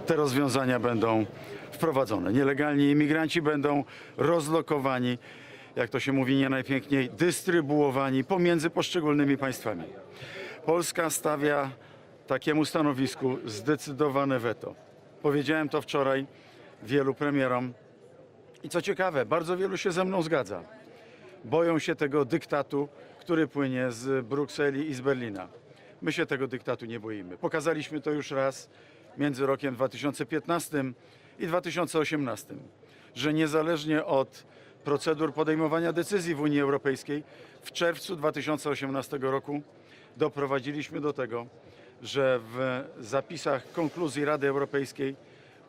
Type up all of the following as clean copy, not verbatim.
te rozwiązania będą wprowadzone. Nielegalni imigranci będą rozlokowani, jak to się mówi nie najpiękniej, dystrybuowani pomiędzy poszczególnymi państwami. Polska stawia takiemu stanowisku zdecydowane weto. Powiedziałem to wczoraj wielu premierom i co ciekawe, bardzo wielu się ze mną zgadza. Boją się tego dyktatu, który płynie z Brukseli i z Berlina. My się tego dyktatu nie boimy. Pokazaliśmy to już raz między rokiem 2015 i 2018, że niezależnie od procedur podejmowania decyzji w Unii Europejskiej w czerwcu 2018 roku doprowadziliśmy do tego, że w zapisach konkluzji Rady Europejskiej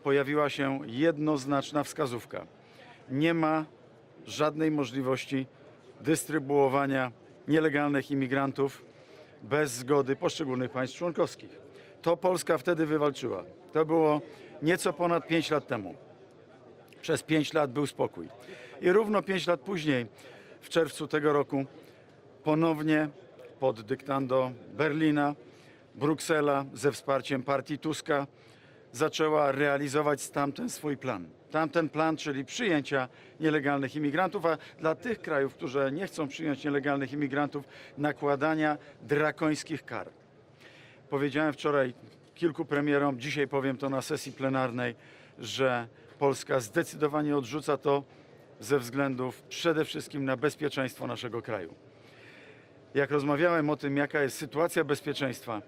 pojawiła się jednoznaczna wskazówka. Nie ma żadnej możliwości dystrybuowania nielegalnych imigrantów bez zgody poszczególnych państw członkowskich. To Polska wtedy wywalczyła. To było nieco ponad 5 lat temu. Przez 5 lat był spokój. I równo 5 lat później, w czerwcu tego roku, ponownie pod dyktando Berlina, Bruksela ze wsparciem partii Tuska zaczęła realizować tamten swój plan. Tamten plan, czyli przyjęcia nielegalnych imigrantów, a dla tych krajów, które nie chcą przyjąć nielegalnych imigrantów, nakładania drakońskich kar. Powiedziałem wczoraj kilku premierom, dzisiaj powiem to na sesji plenarnej, że Polska zdecydowanie odrzuca to ze względów przede wszystkim na bezpieczeństwo naszego kraju. Jak rozmawiałem o tym, jaka jest sytuacja bezpieczeństwa,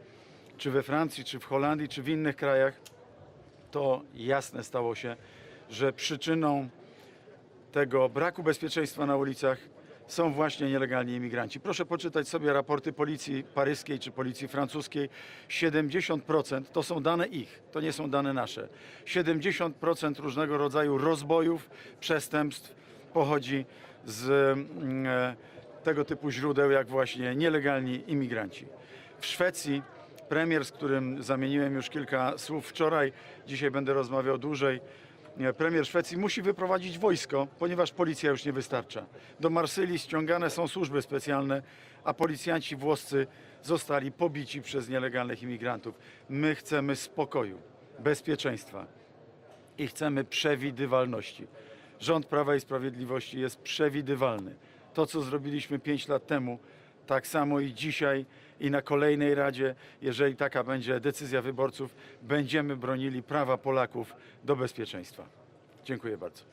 czy we Francji, czy w Holandii, czy w innych krajach, to jasne stało się, że przyczyną tego braku bezpieczeństwa na ulicach są właśnie nielegalni imigranci. Proszę poczytać sobie raporty policji paryskiej czy policji francuskiej. 70% to są dane ich, to nie są dane nasze. 70% różnego rodzaju rozbojów, przestępstw pochodzi z tego typu źródeł, jak właśnie nielegalni imigranci. W Szwecji premier, z którym zamieniłem już kilka słów wczoraj, dzisiaj będę rozmawiał dłużej, premier Szwecji musi wyprowadzić wojsko, ponieważ policja już nie wystarcza. Do Marsylii ściągane są służby specjalne, a policjanci włoscy zostali pobici przez nielegalnych imigrantów. My chcemy spokoju, bezpieczeństwa i chcemy przewidywalności. Rząd Prawa i Sprawiedliwości jest przewidywalny. To, co zrobiliśmy 5 lat temu, tak samo i dzisiaj i na kolejnej Radzie, jeżeli taka będzie decyzja wyborców, będziemy bronili prawa Polaków do bezpieczeństwa. Dziękuję bardzo.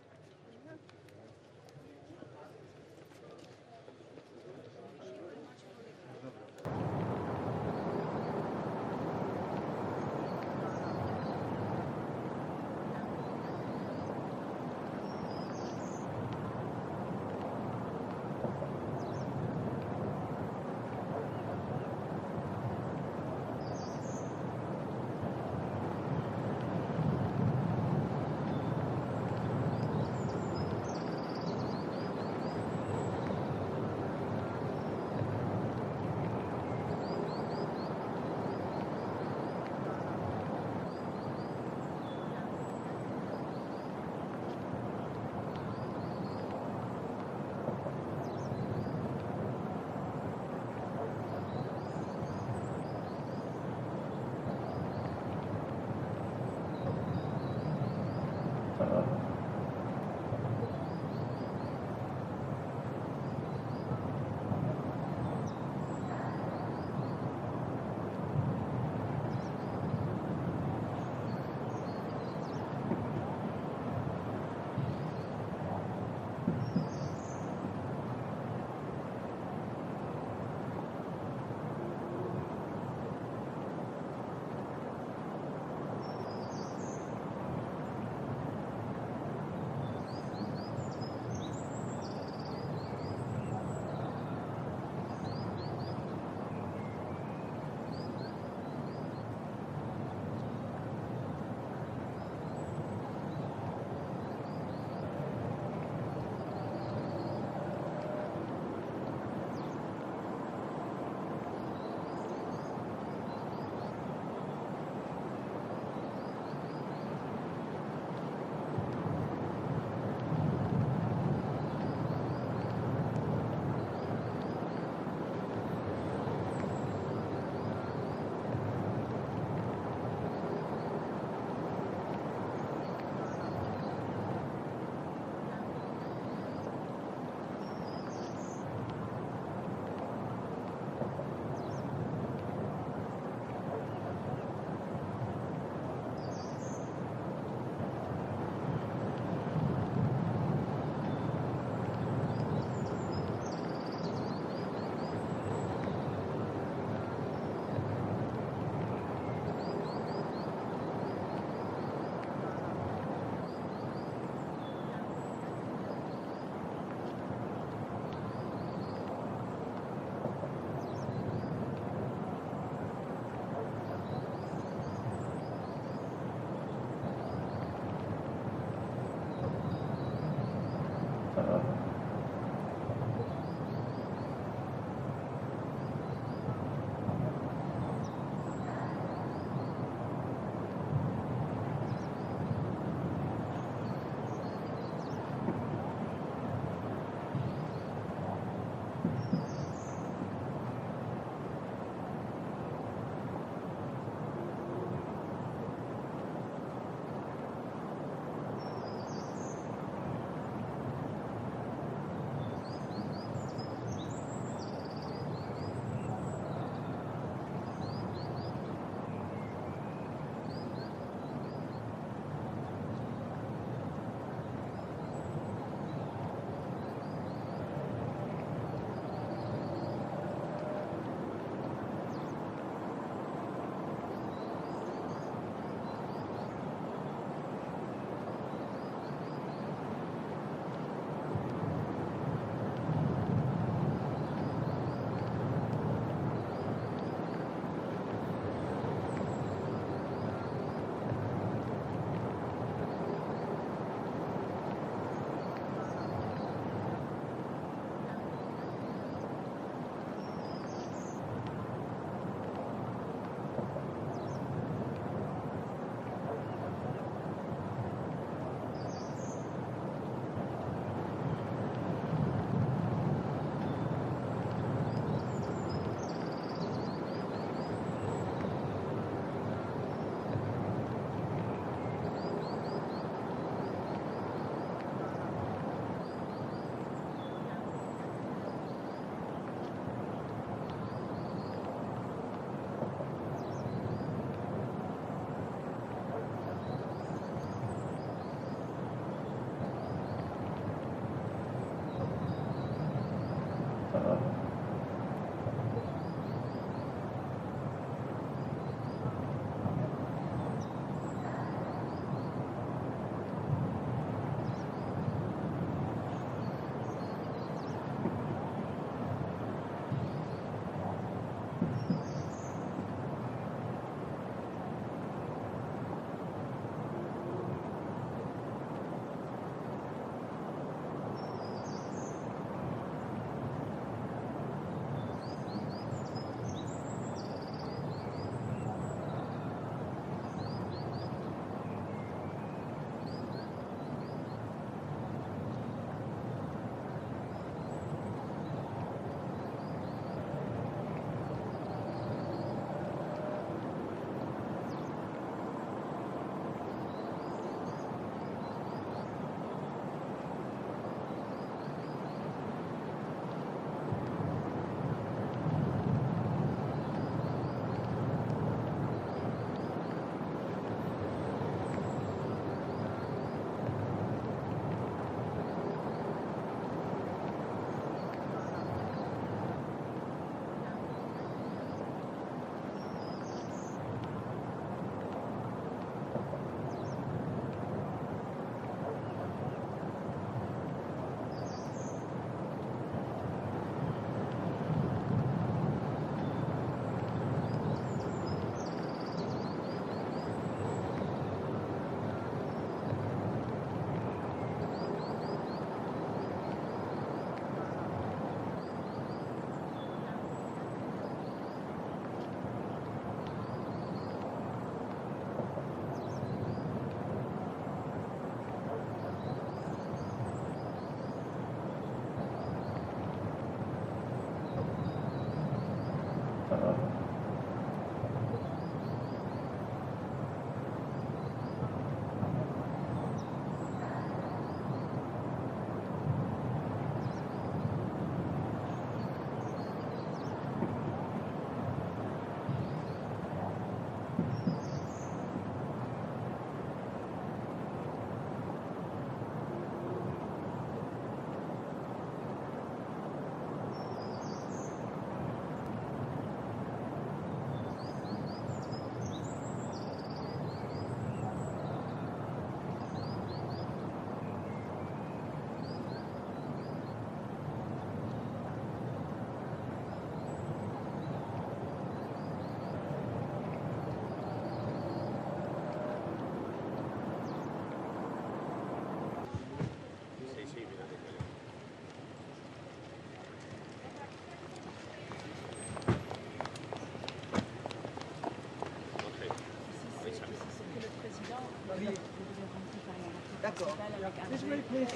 D'accord. Et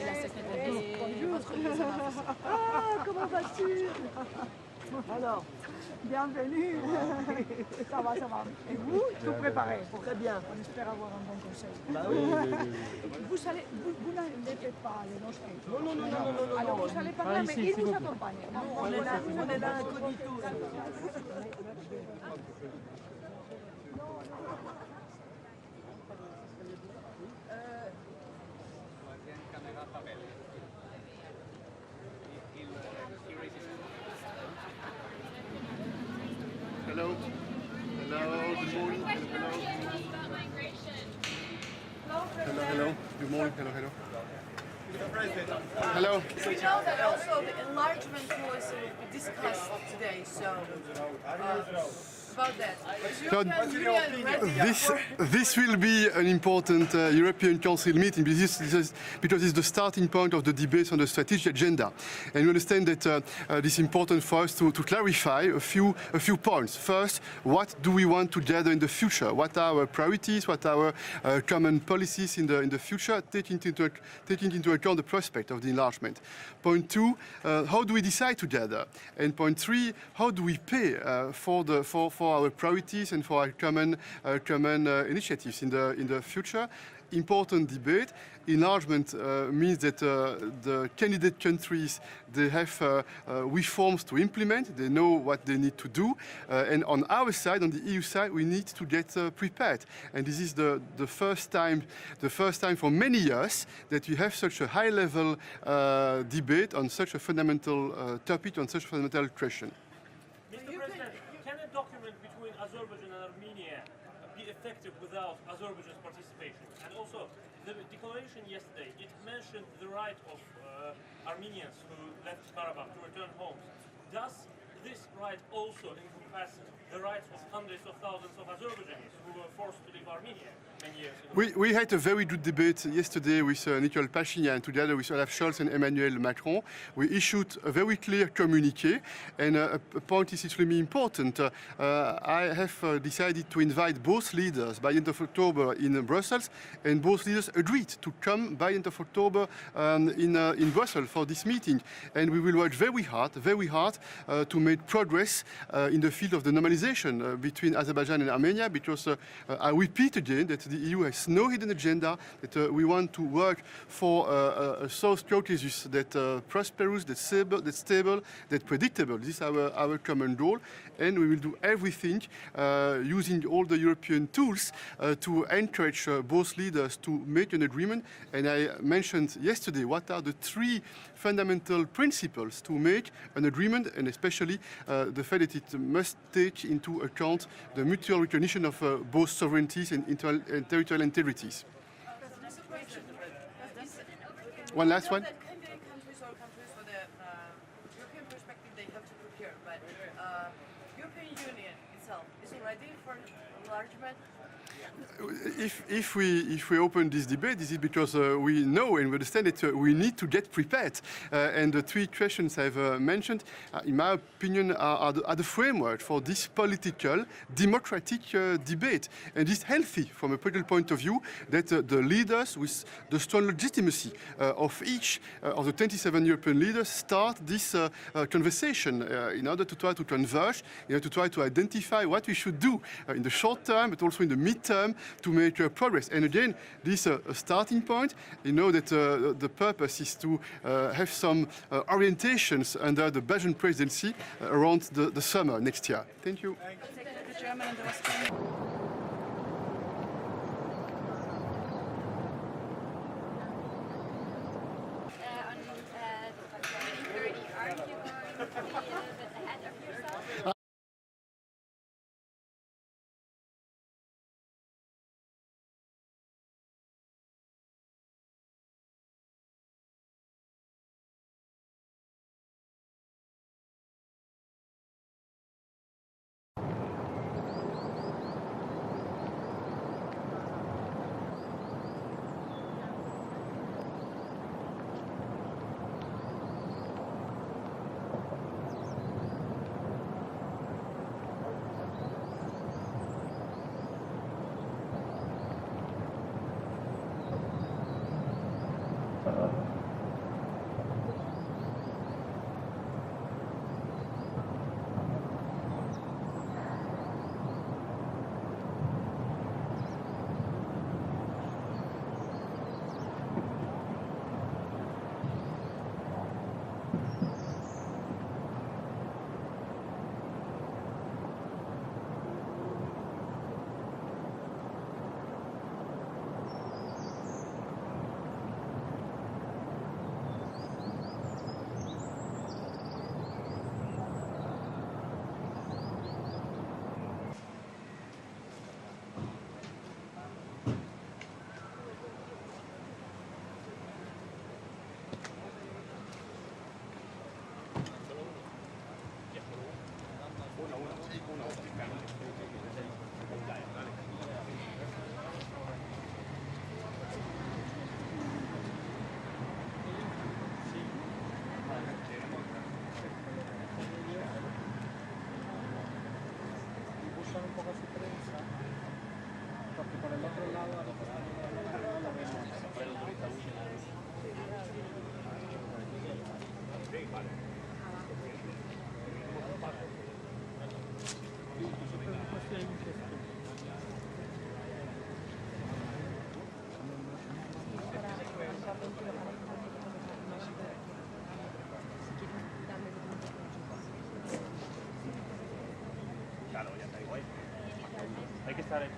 la secrétaire et votre liaison officielle. Ah, comment vas-tu? Alors, bienvenue. Ça va, ça va. Et vous, tout préparé? Très bien. On espère avoir un bon conseil. Bah oui. Vous n'allez pas les noter. Non. Alors vous allez parler, mais il vous accompagne. On est là incognito. Hello. Hello. Good morning. Hello. Good morning. Hello. Hello. We know that also the enlargement was discussed today, so about that. Is European Union ready This will be an important European Council meeting because it's the starting point of the debates on the strategic agenda. And we understand that this is important for us to clarify a few points. First, what do we want to gather in the future? What are our priorities? What are our common policies in the future, taking into account the prospect of the enlargement? Point two, how do we decide together? And point three, how do we pay for our priorities and for our common initiatives in the future? Important debate. Enlargement means that the candidate countries, they have reforms to implement. They know what they need to do. And on our side, on the EU side, we need to get prepared. And this is the first time for many years that we have such a high-level debate on such a fundamental topic, on such a fundamental question. Mr. President, can a document between Azerbaijan and Armenia be effective without Azerbaijan's participation? And also, the declaration yesterday, it mentioned the right of Armenians who left Karabakh to return homes. Does this right also encompass the rights of hundreds of thousands of Azerbaijanis who were forced to leave Armenia many years ago? We had a very good debate yesterday with Nicole Pashinyan together with Olaf Scholz and Emmanuel Macron. We issued a very clear communiqué, and a point is extremely important. I have decided to invite both leaders by end of October in Brussels, and both leaders agreed to come by end of October in Brussels for this meeting. And we will work very hard to make progress in the field of the normalization between Azerbaijan and Armenia, because I repeat again that the EU has no hidden agenda, that we want to work for a South Caucasus that prosperous, that's stable, that's predictable. This is our common goal, and we will do everything using all the European tools to encourage both leaders to make an agreement. And I mentioned yesterday what are the three fundamental principles to make an agreement, and especially the fact that it must take into account the mutual recognition of both sovereignties and territorial integrities. One last one. Candidate countries or countries for the European perspective, they have to prepare, but European Union itself is ready for enlargement. If we open this debate, this is because we know and we understand that we need to get prepared. And the three questions I've mentioned, in my opinion, are the framework for this political, democratic debate. And it's healthy from a political point of view that the leaders with the strong legitimacy of each of the 27 European leaders start this conversation in order to try to converge, in order to try to identify what we should do in the short term, but also in the mid-term, to make progress. And again, this is a starting point. You know that the purpose is to have some orientations under the Belgian presidency around the summer next year. Thank you. The German and the Western. On 2030, are you going to be a bit ahead of yourself? Hay que estar en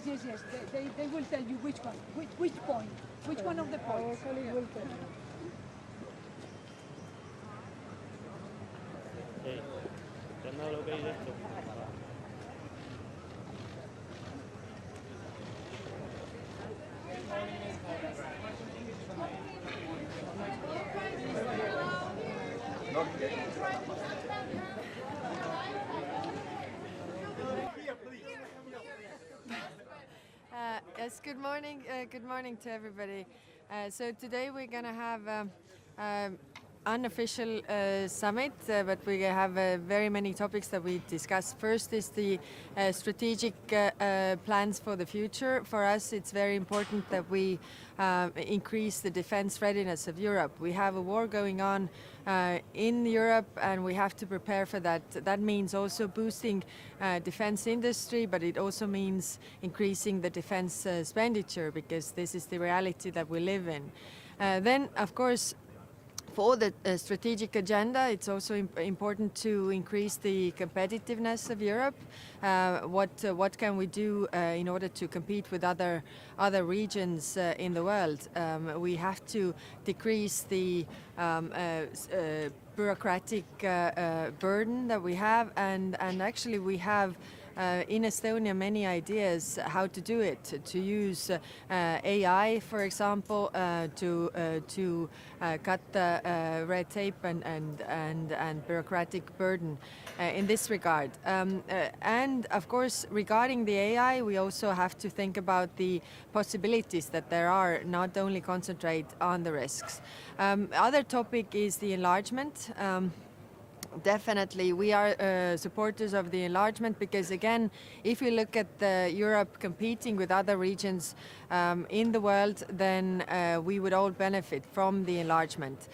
Yes. They will tell you which one, which point, which one of the points. ¿Te han dado lo que hay de esto? Yes, good morning. Good morning to everybody. So today we're going to have unofficial summit, but we have very many topics that we discuss. First is the strategic plans for the future. For us, it's very important that we increase the defense readiness of Europe. We have a war going on in Europe, and we have to prepare for that. That means also boosting defense industry, but it also means increasing the defense expenditure, because this is the reality that we live in. Then, of course, for the strategic agenda, it's also important to increase the competitiveness of Europe. What can we do in order to compete with other regions in the world? We have to decrease the bureaucratic burden that we have, and actually we have in Estonia many ideas how to do it, to use AI, for example, to cut the red tape and bureaucratic burden in this regard. And of course, regarding the AI, we also have to think about the possibilities that there are, not only concentrate on the risks. Other topic is the enlargement. Definitely, we are supporters of the enlargement, because again, if we look at Europe competing with other regions in the world, then we would all benefit from the enlargement,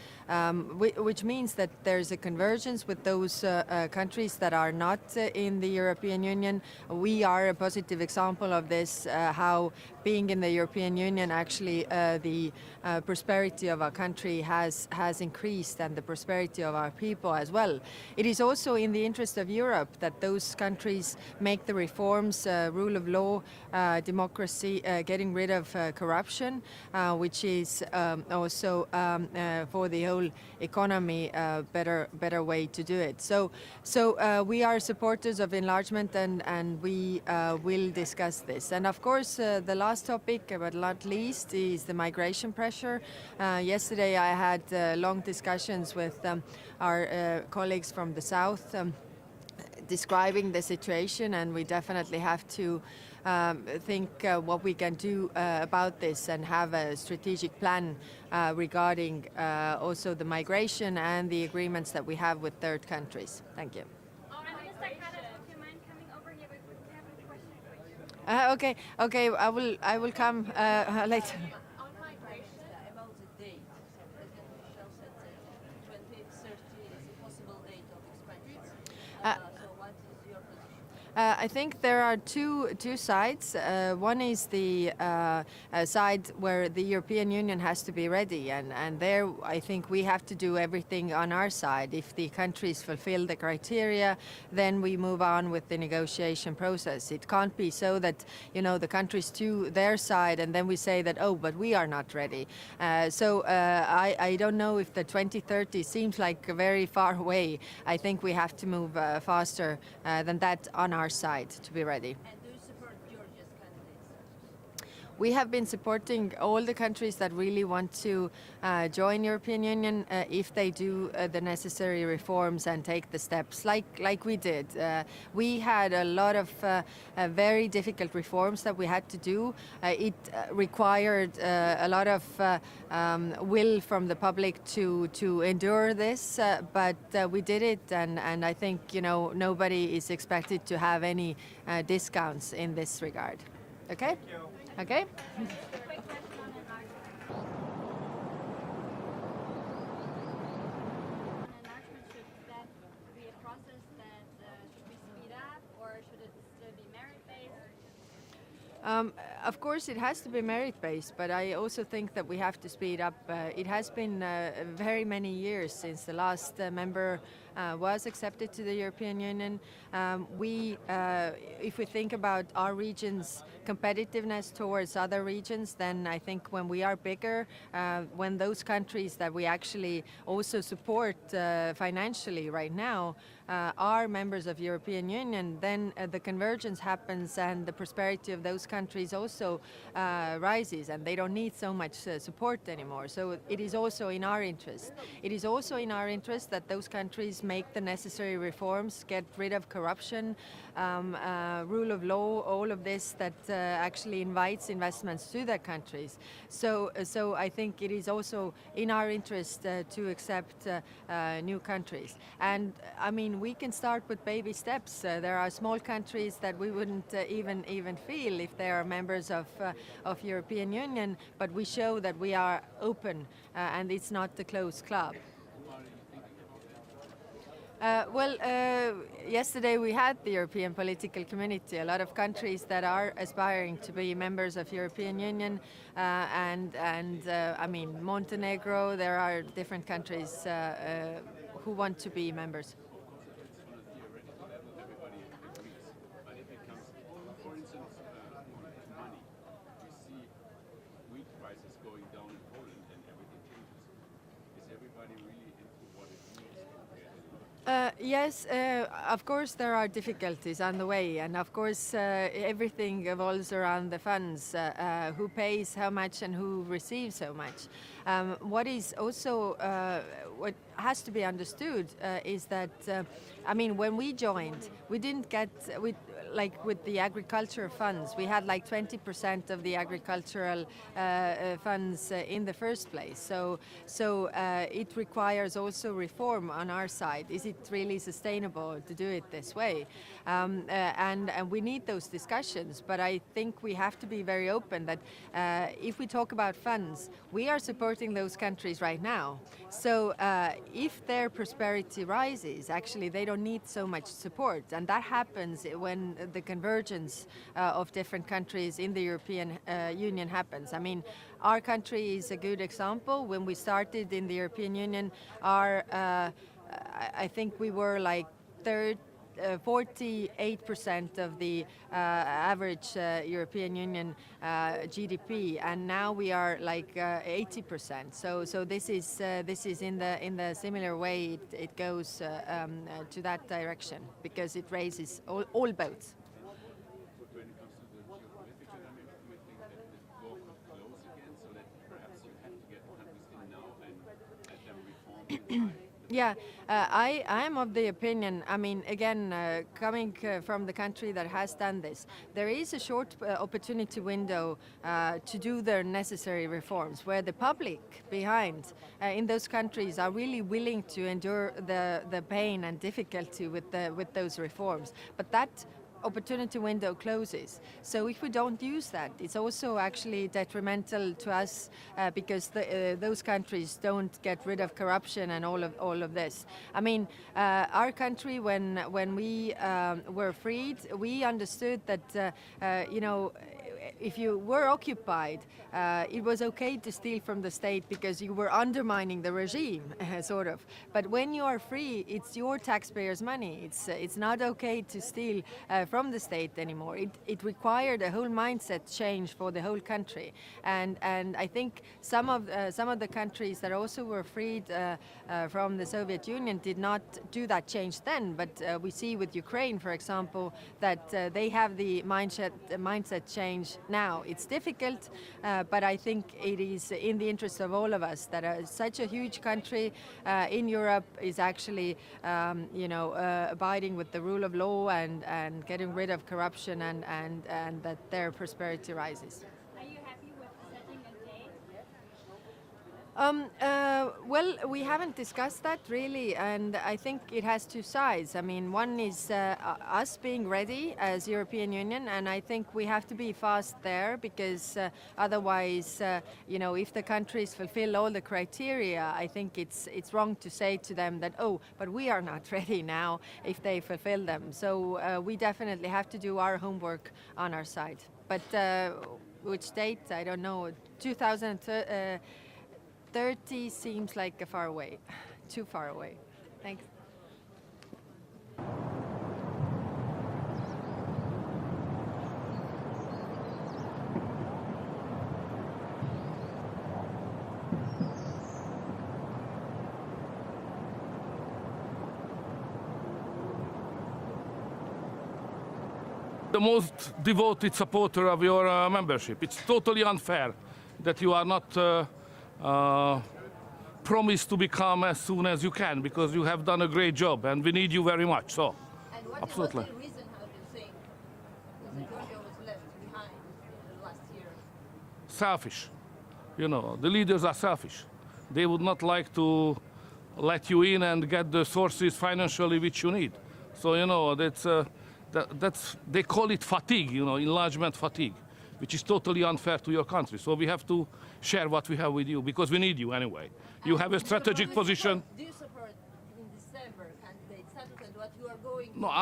which means that there's a convergence with those countries that are not in the European Union. We are a positive example of this, how being in the European Union, actually the prosperity of our country has increased, and the prosperity of our people as well. It is also in the interest of Europe that those countries make the reforms, rule of law, democracy, getting rid of corruption, which is also for the whole economy a better way to do it. So we are supporters of enlargement, and we will discuss this. And of course, the last topic, but not least, is the migration pressure. Yesterday I had long discussions with our colleagues from the south, describing the situation, and we definitely have to think what we can do about this, and have a strategic plan regarding also the migration and the agreements that we have with third countries. Thank you. Minister, do you mind coming over here? We have a question for you. Okay, I will come later. On migration, about the date, President Michel said that 2030 is a possible date of expansion. So what is your position? I think there are two sides. One is the side where the European Union has to be ready, and there I think we have to do everything on our side. If the countries fulfill the criteria, then we move on with the negotiation process. It can't be so that, you know, the countries do their side, and then we say that, oh, but we are not ready. So I don't know if the 2030 seems like very far away. I think we have to move faster than that on our side to be ready. And do you support Georgia's candidates? We have been supporting all the countries that really want to join European Union if they do the necessary reforms and take the steps like we did. We had a lot of very difficult reforms that we had to do. It required a lot of will from the public to endure this, but we did it, and I think, you know, nobody is expected to have any discounts in this regard. Okay? Okay? Quick question on enlargement. On enlargement, should that be a process that should be speed up, or should it still be merit-based? Of course, it has to be merit-based, but I also think that we have to speed up. It has been very many years since the last member was accepted to the European Union. If we think about our region's competitiveness towards other regions, then I think when we are bigger, when those countries that we actually also support financially right now are members of European Union, then the convergence happens and the prosperity of those countries also rises, and they don't need so much support anymore. So it is also in our interest. It is also in our interest that those countries make the necessary reforms, get rid of corruption, rule of law, all of this that actually invites investments to their countries. So I think it is also in our interest to accept new countries. And I mean, we can start with baby steps. There are small countries that we wouldn't even feel if they are members of European Union, but we show that we are open and it's not a closed club. Yesterday we had the European political community, a lot of countries that are aspiring to be members of European Union, and I mean, Montenegro, there are different countries who want to be members. Yes, of course there are difficulties on the way, and of course everything evolves around the funds, who pays how much and who receives how much. What is also what has to be understood is that I mean, when we joined, we didn't get like with the agriculture funds, we had like 20% of the agricultural funds in the first place. So it requires also reform on our side. Is it really sustainable to do it this way? And we need those discussions. But I think we have to be very open that if we talk about funds, we are supporting those countries right now. So if their prosperity rises, actually they don't need so much support, and that happens when the convergence of different countries in the European Union happens. I mean, our country is a good example. When we started in the European Union, I think we were like 48% of the average European Union GDP, and now we are like 80%. So this is in the similar way. It goes to that direction because it raises all boats. When it comes to the geopolitical dynamic, do you think that this war could close again, so that perhaps you have to get the countries in now and let them reform? Yeah, I am of the opinion, I mean, again, coming from the country that has done this, there is a short opportunity window to do their necessary reforms, where the public behind in those countries are really willing to endure the pain and difficulty with those reforms. But that opportunity window closes. So if we don't use that, it's also actually detrimental to us because those countries don't get rid of corruption and all of this. I mean, our country, when we were freed, we understood that you know, if you were occupied, it was okay to steal from the state because you were undermining the regime, sort of. But when you are free, it's your taxpayers' money. It's not okay to steal from the state anymore. It required a whole mindset change for the whole country. And I think some of the countries that also were freed from the Soviet Union did not do that change then. But we see with Ukraine, for example, that they have the mindset change now. It's difficult, but I think it is in the interest of all of us that such a huge country in Europe is actually, you know, abiding with the rule of law and getting rid of corruption and that their prosperity rises. Are you happy with setting a date? Well, we haven't discussed that really, and I think it has two sides. I mean, one is us being ready as European Union, and I think we have to be fast there because otherwise, you know, if the countries fulfill all the criteria, I think it's wrong to say to them that, oh, but we are not ready now if they fulfill them. So we definitely have to do our homework on our side. But which date, I don't know, 2030 seems like a far away, too far away. Thanks. the most devoted supporter of your membership. It's totally unfair that you are not promised to become as soon as you can, because you have done a great job and we need you very much. So, And what absolutely. was the reason, how do you think, that Georgia was left behind in the last year? Selfish. You know, the leaders are selfish. They would not like to let you in and get the sources financially which you need. So, you know, that's they call it fatigue, you know, enlargement fatigue, which is totally unfair to your country. So we have to share what we have with you, because we need you anyway. You have a strategic position. Do you support in December candidate status and what you are going No, for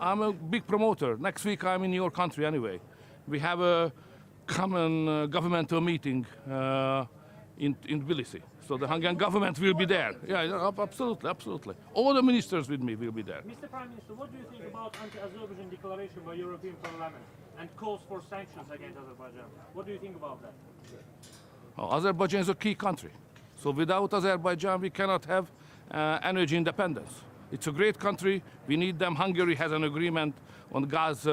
I'm a big promoter. Next week I'm in your country anyway. We have a common governmental meeting in Tbilisi. So the Hungarian government will be there. Yeah, absolutely, absolutely. All the ministers with me will be there. Mr. Prime Minister, what do you think about anti-Azerbaijan declaration by European Parliament and calls for sanctions against Azerbaijan? What do you think about that? Oh, Azerbaijan is a key country. So without Azerbaijan, we cannot have energy independence. It's a great country. We need them. Hungary has an agreement on gas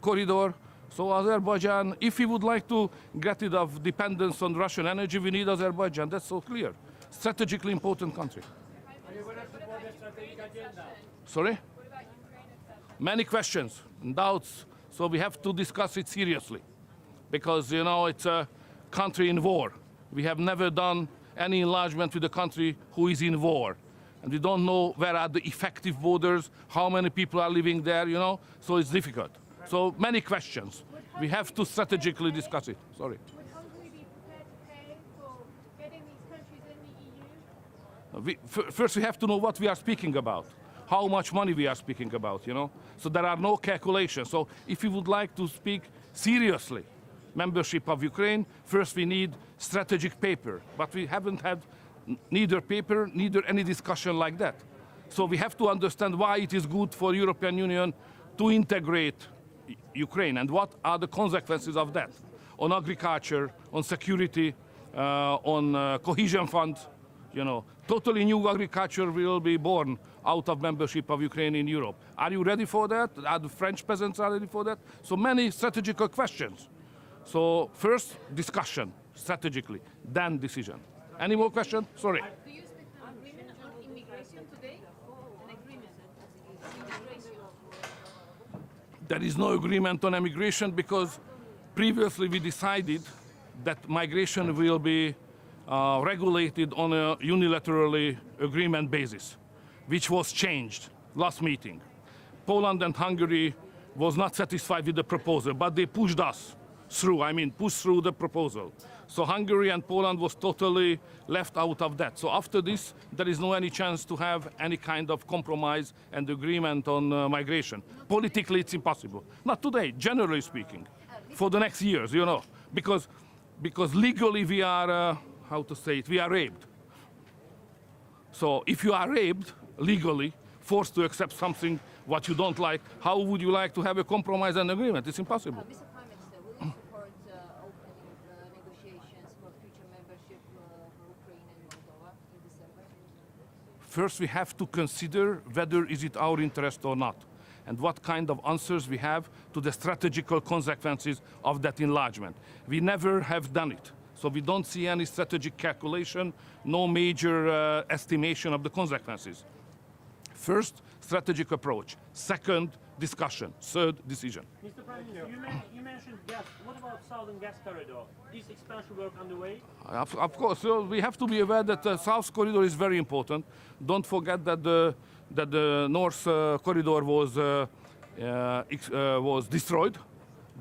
corridor. So Azerbaijan, if we would like to get rid of dependence on Russian energy, we need Azerbaijan. That's so clear. Strategically important country. Sorry? Many questions and doubts. So we have to discuss it seriously. Because, you know, it's a country in war. We have never done any enlargement with a country who is in war. And we don't know where are the effective borders, how many people are living there, you know. So it's difficult. So many questions. We have to strategically discuss it. Sorry. Would Hungary be prepared to pay for getting these countries in the EU? First, we have to know what we are speaking about, how much money we are speaking about, you know. So there are no calculations. So if you would like to speak seriously membership of Ukraine, first we need strategic paper. But we haven't had neither paper, neither any discussion like that. So we have to understand why it is good for European Union to integrate Ukraine and what are the consequences of that on agriculture, on security, on cohesion funds. You know, totally new agriculture will be born out of membership of Ukraine in Europe. Are you ready for that? Are the French peasants ready for that? So many strategical questions. So first discussion strategically, then decision. Any more questions? Sorry. Do you expect an agreement on immigration today? An agreement on immigration? There is no agreement on immigration because previously we decided that migration will be regulated on a unilaterally agreement basis, which was changed last meeting. Poland and Hungary was not satisfied with the proposal, but they pushed us through, pushed through the proposal. So Hungary and Poland was totally left out of that. So after this, there is no any chance to have any kind of compromise and agreement on migration. Politically, it's impossible. Not today, generally speaking, for the next years, you know, because legally we are, how to say it, we are raped. So if you are raped legally, forced to accept something what you don't like, how would you like to have a compromise and agreement? It's impossible. Mr. Prime Minister, will you support opening negotiations for future membership for Ukraine and Moldova in December? First, we have to consider whether is it our interest or not, and what kind of answers we have to the strategical consequences of that enlargement. We never have done it, so we don't see any strategic calculation, no major estimation of the consequences. First, strategic approach. Second, discussion. Third, decision. Mr. Prime Minister, you mentioned gas. What about Southern Gas Corridor? Is expansion work underway? Of course, so we have to be aware that the South Corridor is very important. Don't forget that the North Corridor was destroyed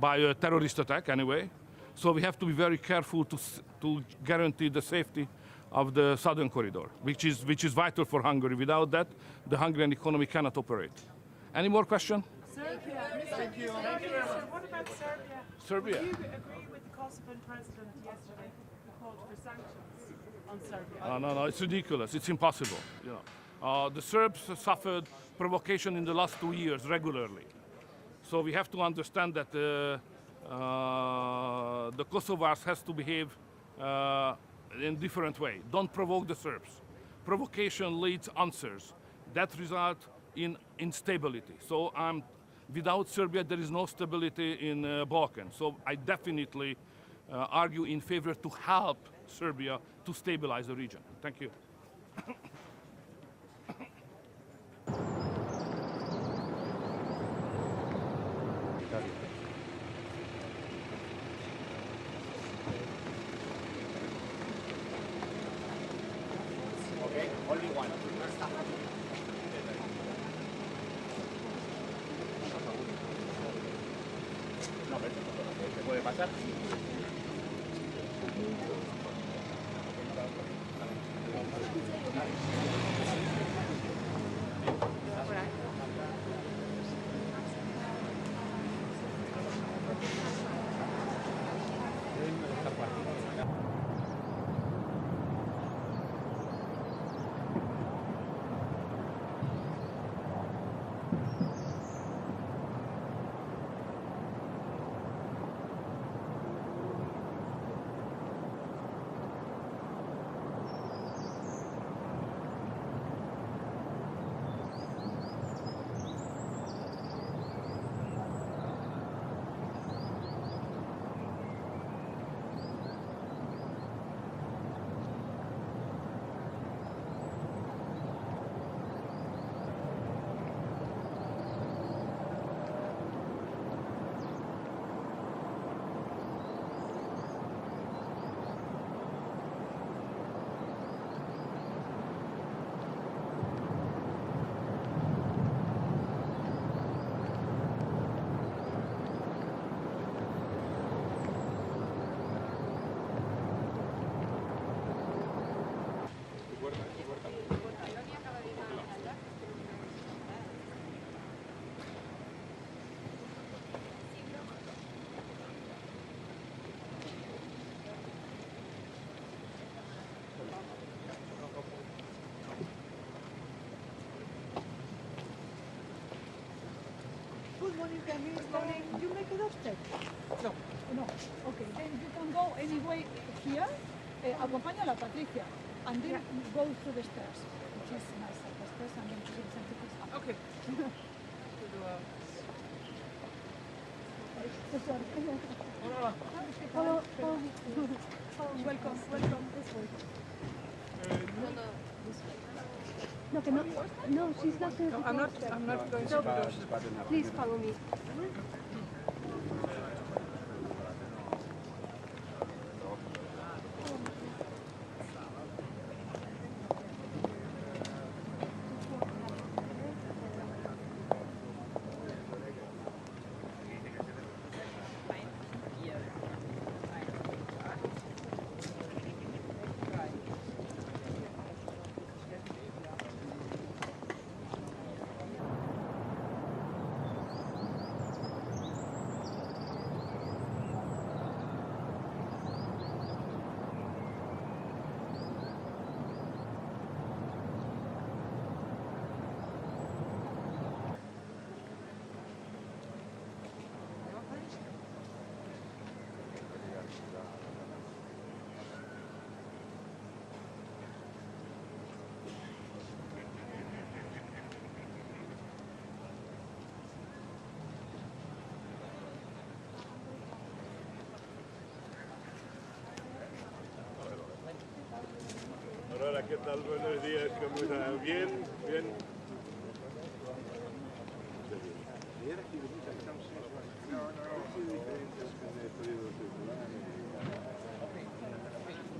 by a terrorist attack anyway. So we have to be very careful to guarantee the safety of the Southern Corridor, which is vital for Hungary. Without that, the Hungarian economy cannot operate. Any more questions? Serbia. Thank you. What about Serbia? Serbia. Do you agree with the Kosovan president yesterday who called for sanctions on Serbia? No, it's ridiculous. It's impossible. You know, the Serbs suffered provocation in the last 2 years regularly. So we have to understand that the Kosovars has to behave in different way. Don't provoke the Serbs. Provocation leads answers. That result in instability. So without Serbia, there is no stability in Balkans. So I definitely argue in favor to help Serbia to stabilize the region. Thank you. Good morning, Camille. You make a doorstep? No. No. Okay, then you can go anyway here. Acompaña a la Patricia, and then go through the stairs, which is nice. The stairs and then to the center. Okay. Hello. Welcome. This way. No, she's not going to I'm not going to go. Please follow me. Hola, ¿qué tal? Buenos días, ¿cómo está? ¿Bien? ¿Bien?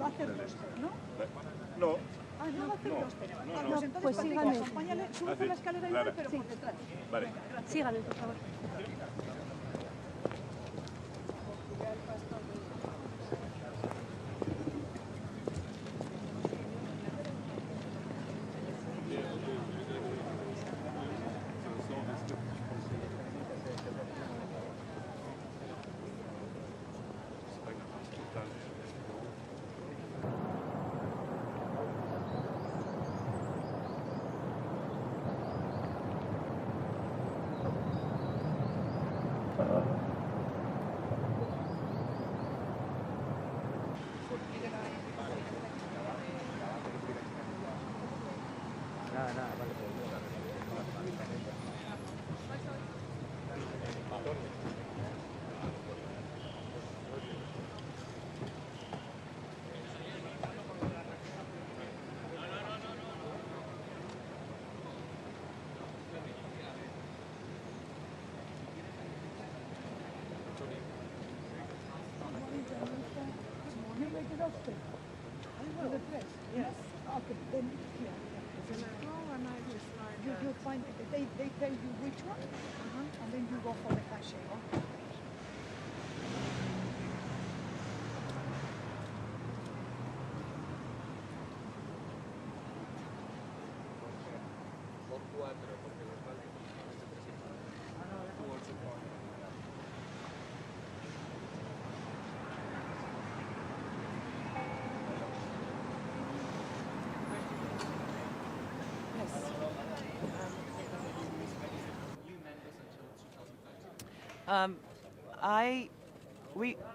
Va a hacer doorstep, ¿no? No. Ah, no va a hacer doorstep. No. Pues entonces, Pues sígame. acompáñale, sube por la escalera igual, pero por detrás. Vale. Sígame, por favor. You make it up to the press? Yes. Okay, then here. You find it. They tell you which one, and then you go for the hashtag.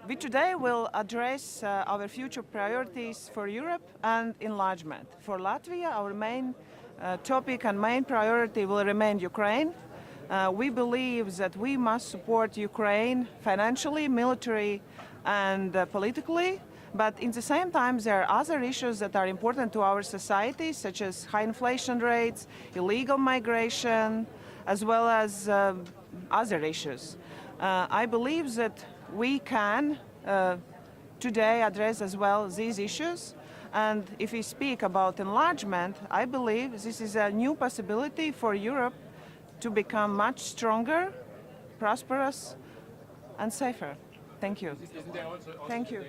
We today will address our future priorities for Europe and enlargement. For Latvia, our main topic and main priority will remain Ukraine. We believe that we must support Ukraine financially, militarily, and politically. But in the same time, there are other issues that are important to our society, such as high inflation rates, illegal migration, as well as other issues. I believe that we can today address as well these issues. And if we speak about enlargement, I believe this is a new possibility for Europe to become much stronger, prosperous, and safer. Thank you. Thank you.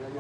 No,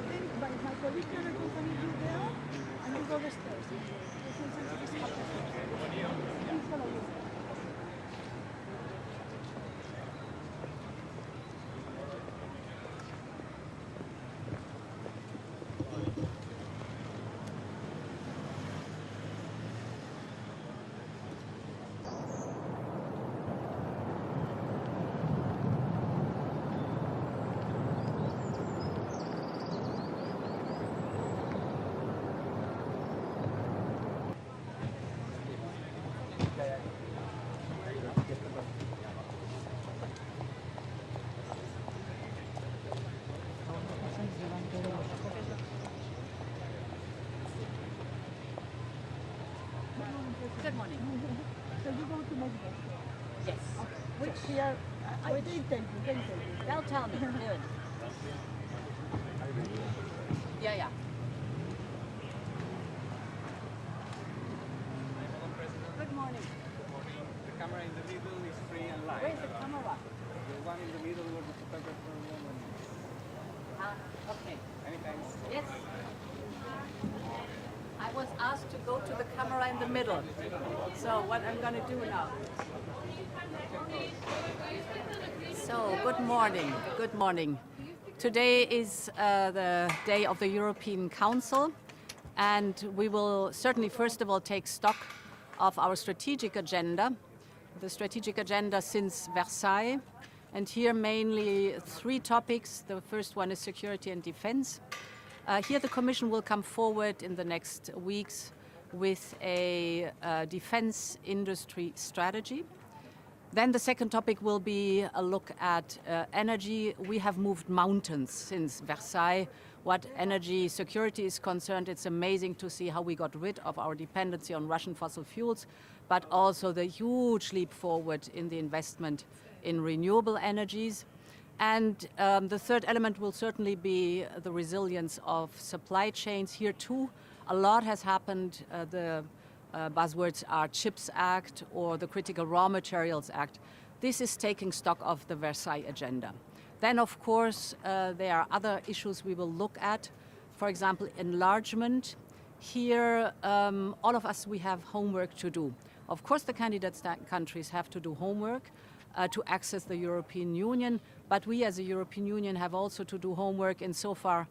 then my colleague can accompany you there, and you go the stairs. Please follow me. Good morning. So you go to Mexico? Yes. Which here, they tell you. They'll tell me. Good. Yeah. Good morning. The camera in the middle is free and live. Where's the camera? The one in the middle where the photographer woman. Okay. Anytime. Yes. I was asked to go to the camera in the middle. So what I'm going to do now. So good morning. Good morning. Today is the day of the European Council, and we will certainly first of all take stock of our strategic agenda, the strategic agenda since Versailles, and here mainly three topics. The first one is security and defense. Here the Commission will come forward in the next weeks with a defense industry strategy. Then the second topic will be a look at energy. We have moved mountains since Versailles. What energy security is concerned, it's amazing to see how we got rid of our dependency on Russian fossil fuels, but also the huge leap forward in the investment in renewable energies. And the third element will certainly be the resilience of supply chains. Here too, a lot has happened. The buzzwords are CHIPS Act or the Critical Raw Materials Act. This is taking stock of the Versailles agenda. Then, of course, there are other issues we will look at. For example, enlargement. Here, all of us, we have homework to do. Of course, the candidate countries have to do homework to access the European Union, but we as a European Union have also to do homework insofar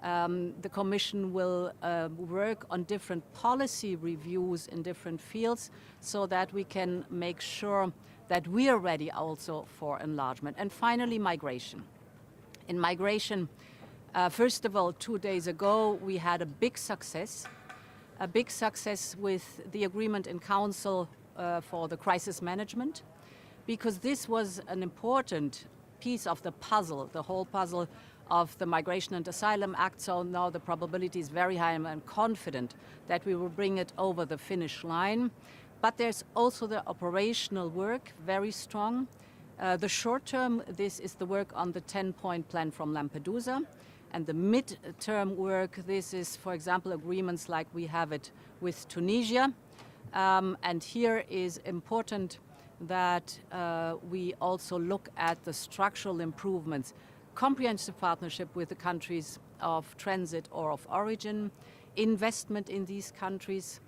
the Commission will work on different policy reviews in different fields so that we can make sure that we are ready also for enlargement. And finally, migration. In migration, first of all, 2 days ago, we had a big success with the agreement in Council for the crisis management, because this was an important piece of the puzzle, the whole puzzle of the Migration and Asylum Act. So now the probability is very high, and I'm confident that we will bring it over the finish line. But there's also the operational work, very strong. The short term, this is the work on the 10-point plan from Lampedusa. And the mid-term work, this is, for example, agreements like we have it with Tunisia. And here is important that we also look at the structural improvements, comprehensive partnership with the countries of transit or of origin, investment in these countries,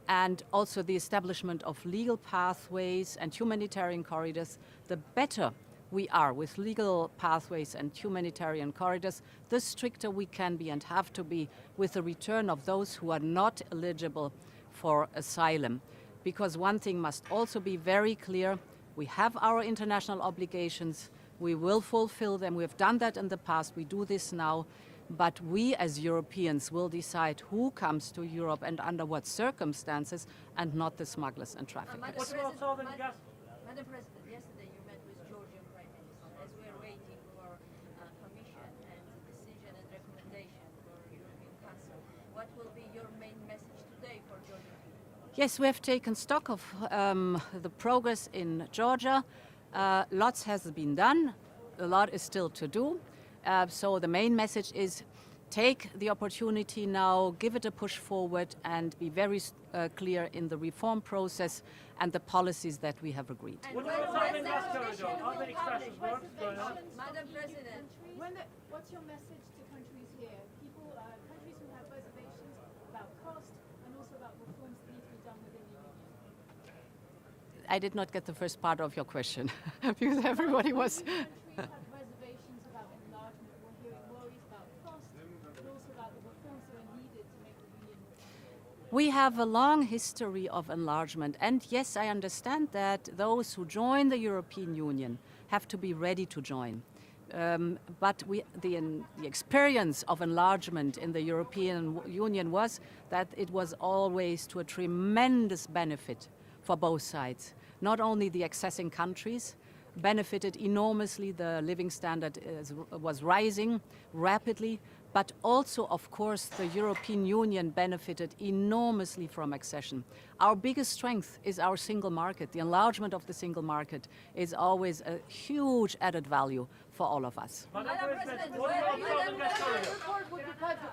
and also the establishment of legal pathways and humanitarian corridors. The better we are with legal pathways and humanitarian corridors, the stricter we can be and have to be with the return of those who are not eligible for asylum. Because one thing must also be very clear, we have our international obligations, we will fulfill them, we have done that in the past, we do this now, but we as Europeans will decide who comes to Europe and under what circumstances, and not the smugglers and traffickers. Madam President, yesterday you met with Georgian Prime Minister as we are waiting for Commission and decision and recommendation for European Council. What will be your main message today for Georgian people? Yes, we have taken stock of the progress in Georgia. Lots has been done, a lot is still to do. So the main message is take the opportunity now, give it a push forward, and be very clear in the reform process and the policies that we have agreed. What about Southern Gas Corridor? Are there expression works going on? Madam President, What's your message to countries here? People, countries who have reservations about cost and also about reforms that need to be done within the Union. I did not get the first part of your question because everybody was... Countries have reservations about enlargement. We're hearing worries about cost, but also about the reforms that are needed to make the Union more effective. We have a long history of enlargement, and yes, I understand that those who join the European Union have to be ready to join. But the experience of enlargement in the European Union was that it was always to a tremendous benefit for both sides. Not only the accessing countries benefited enormously, the living standard was rising rapidly, but also, of course, the European Union benefited enormously from accession. Our biggest strength is our single market. The enlargement of the single market is always a huge added value for all of us. Madam President, what about Southern Gas Corridor?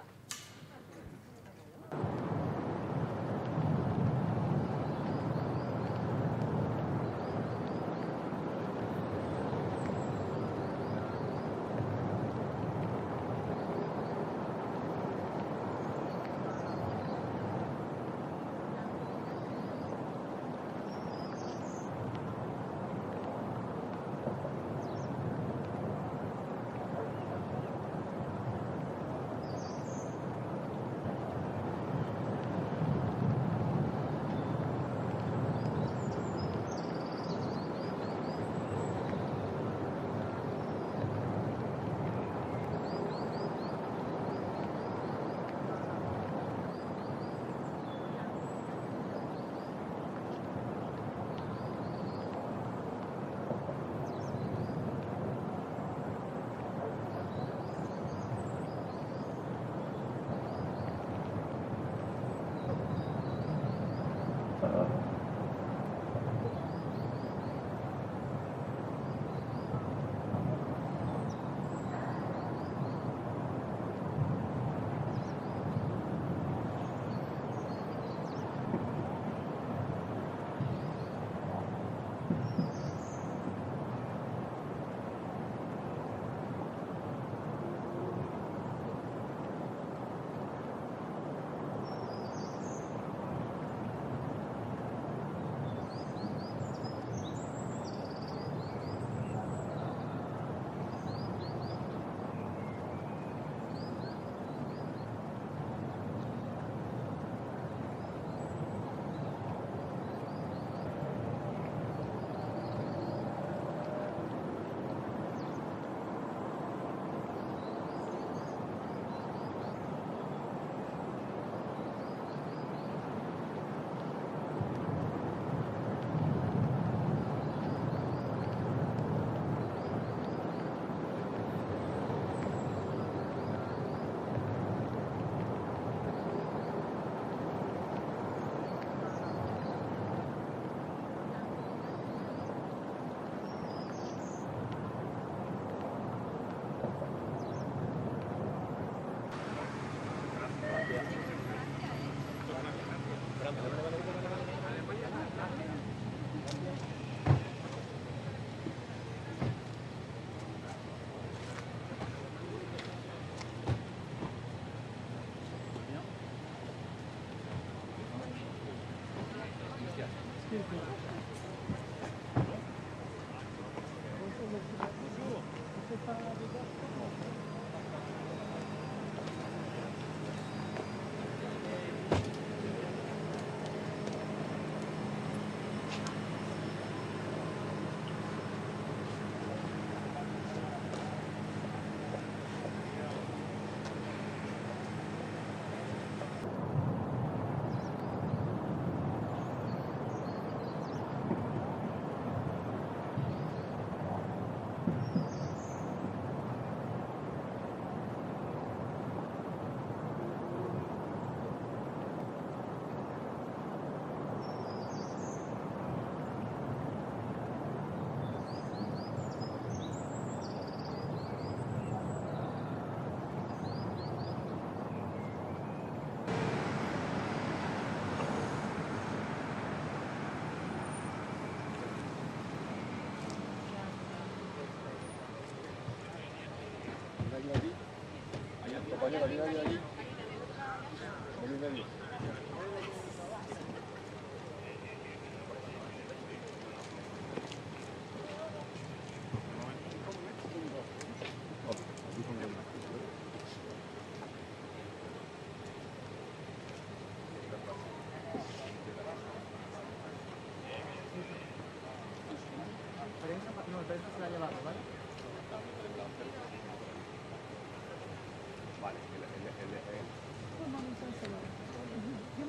You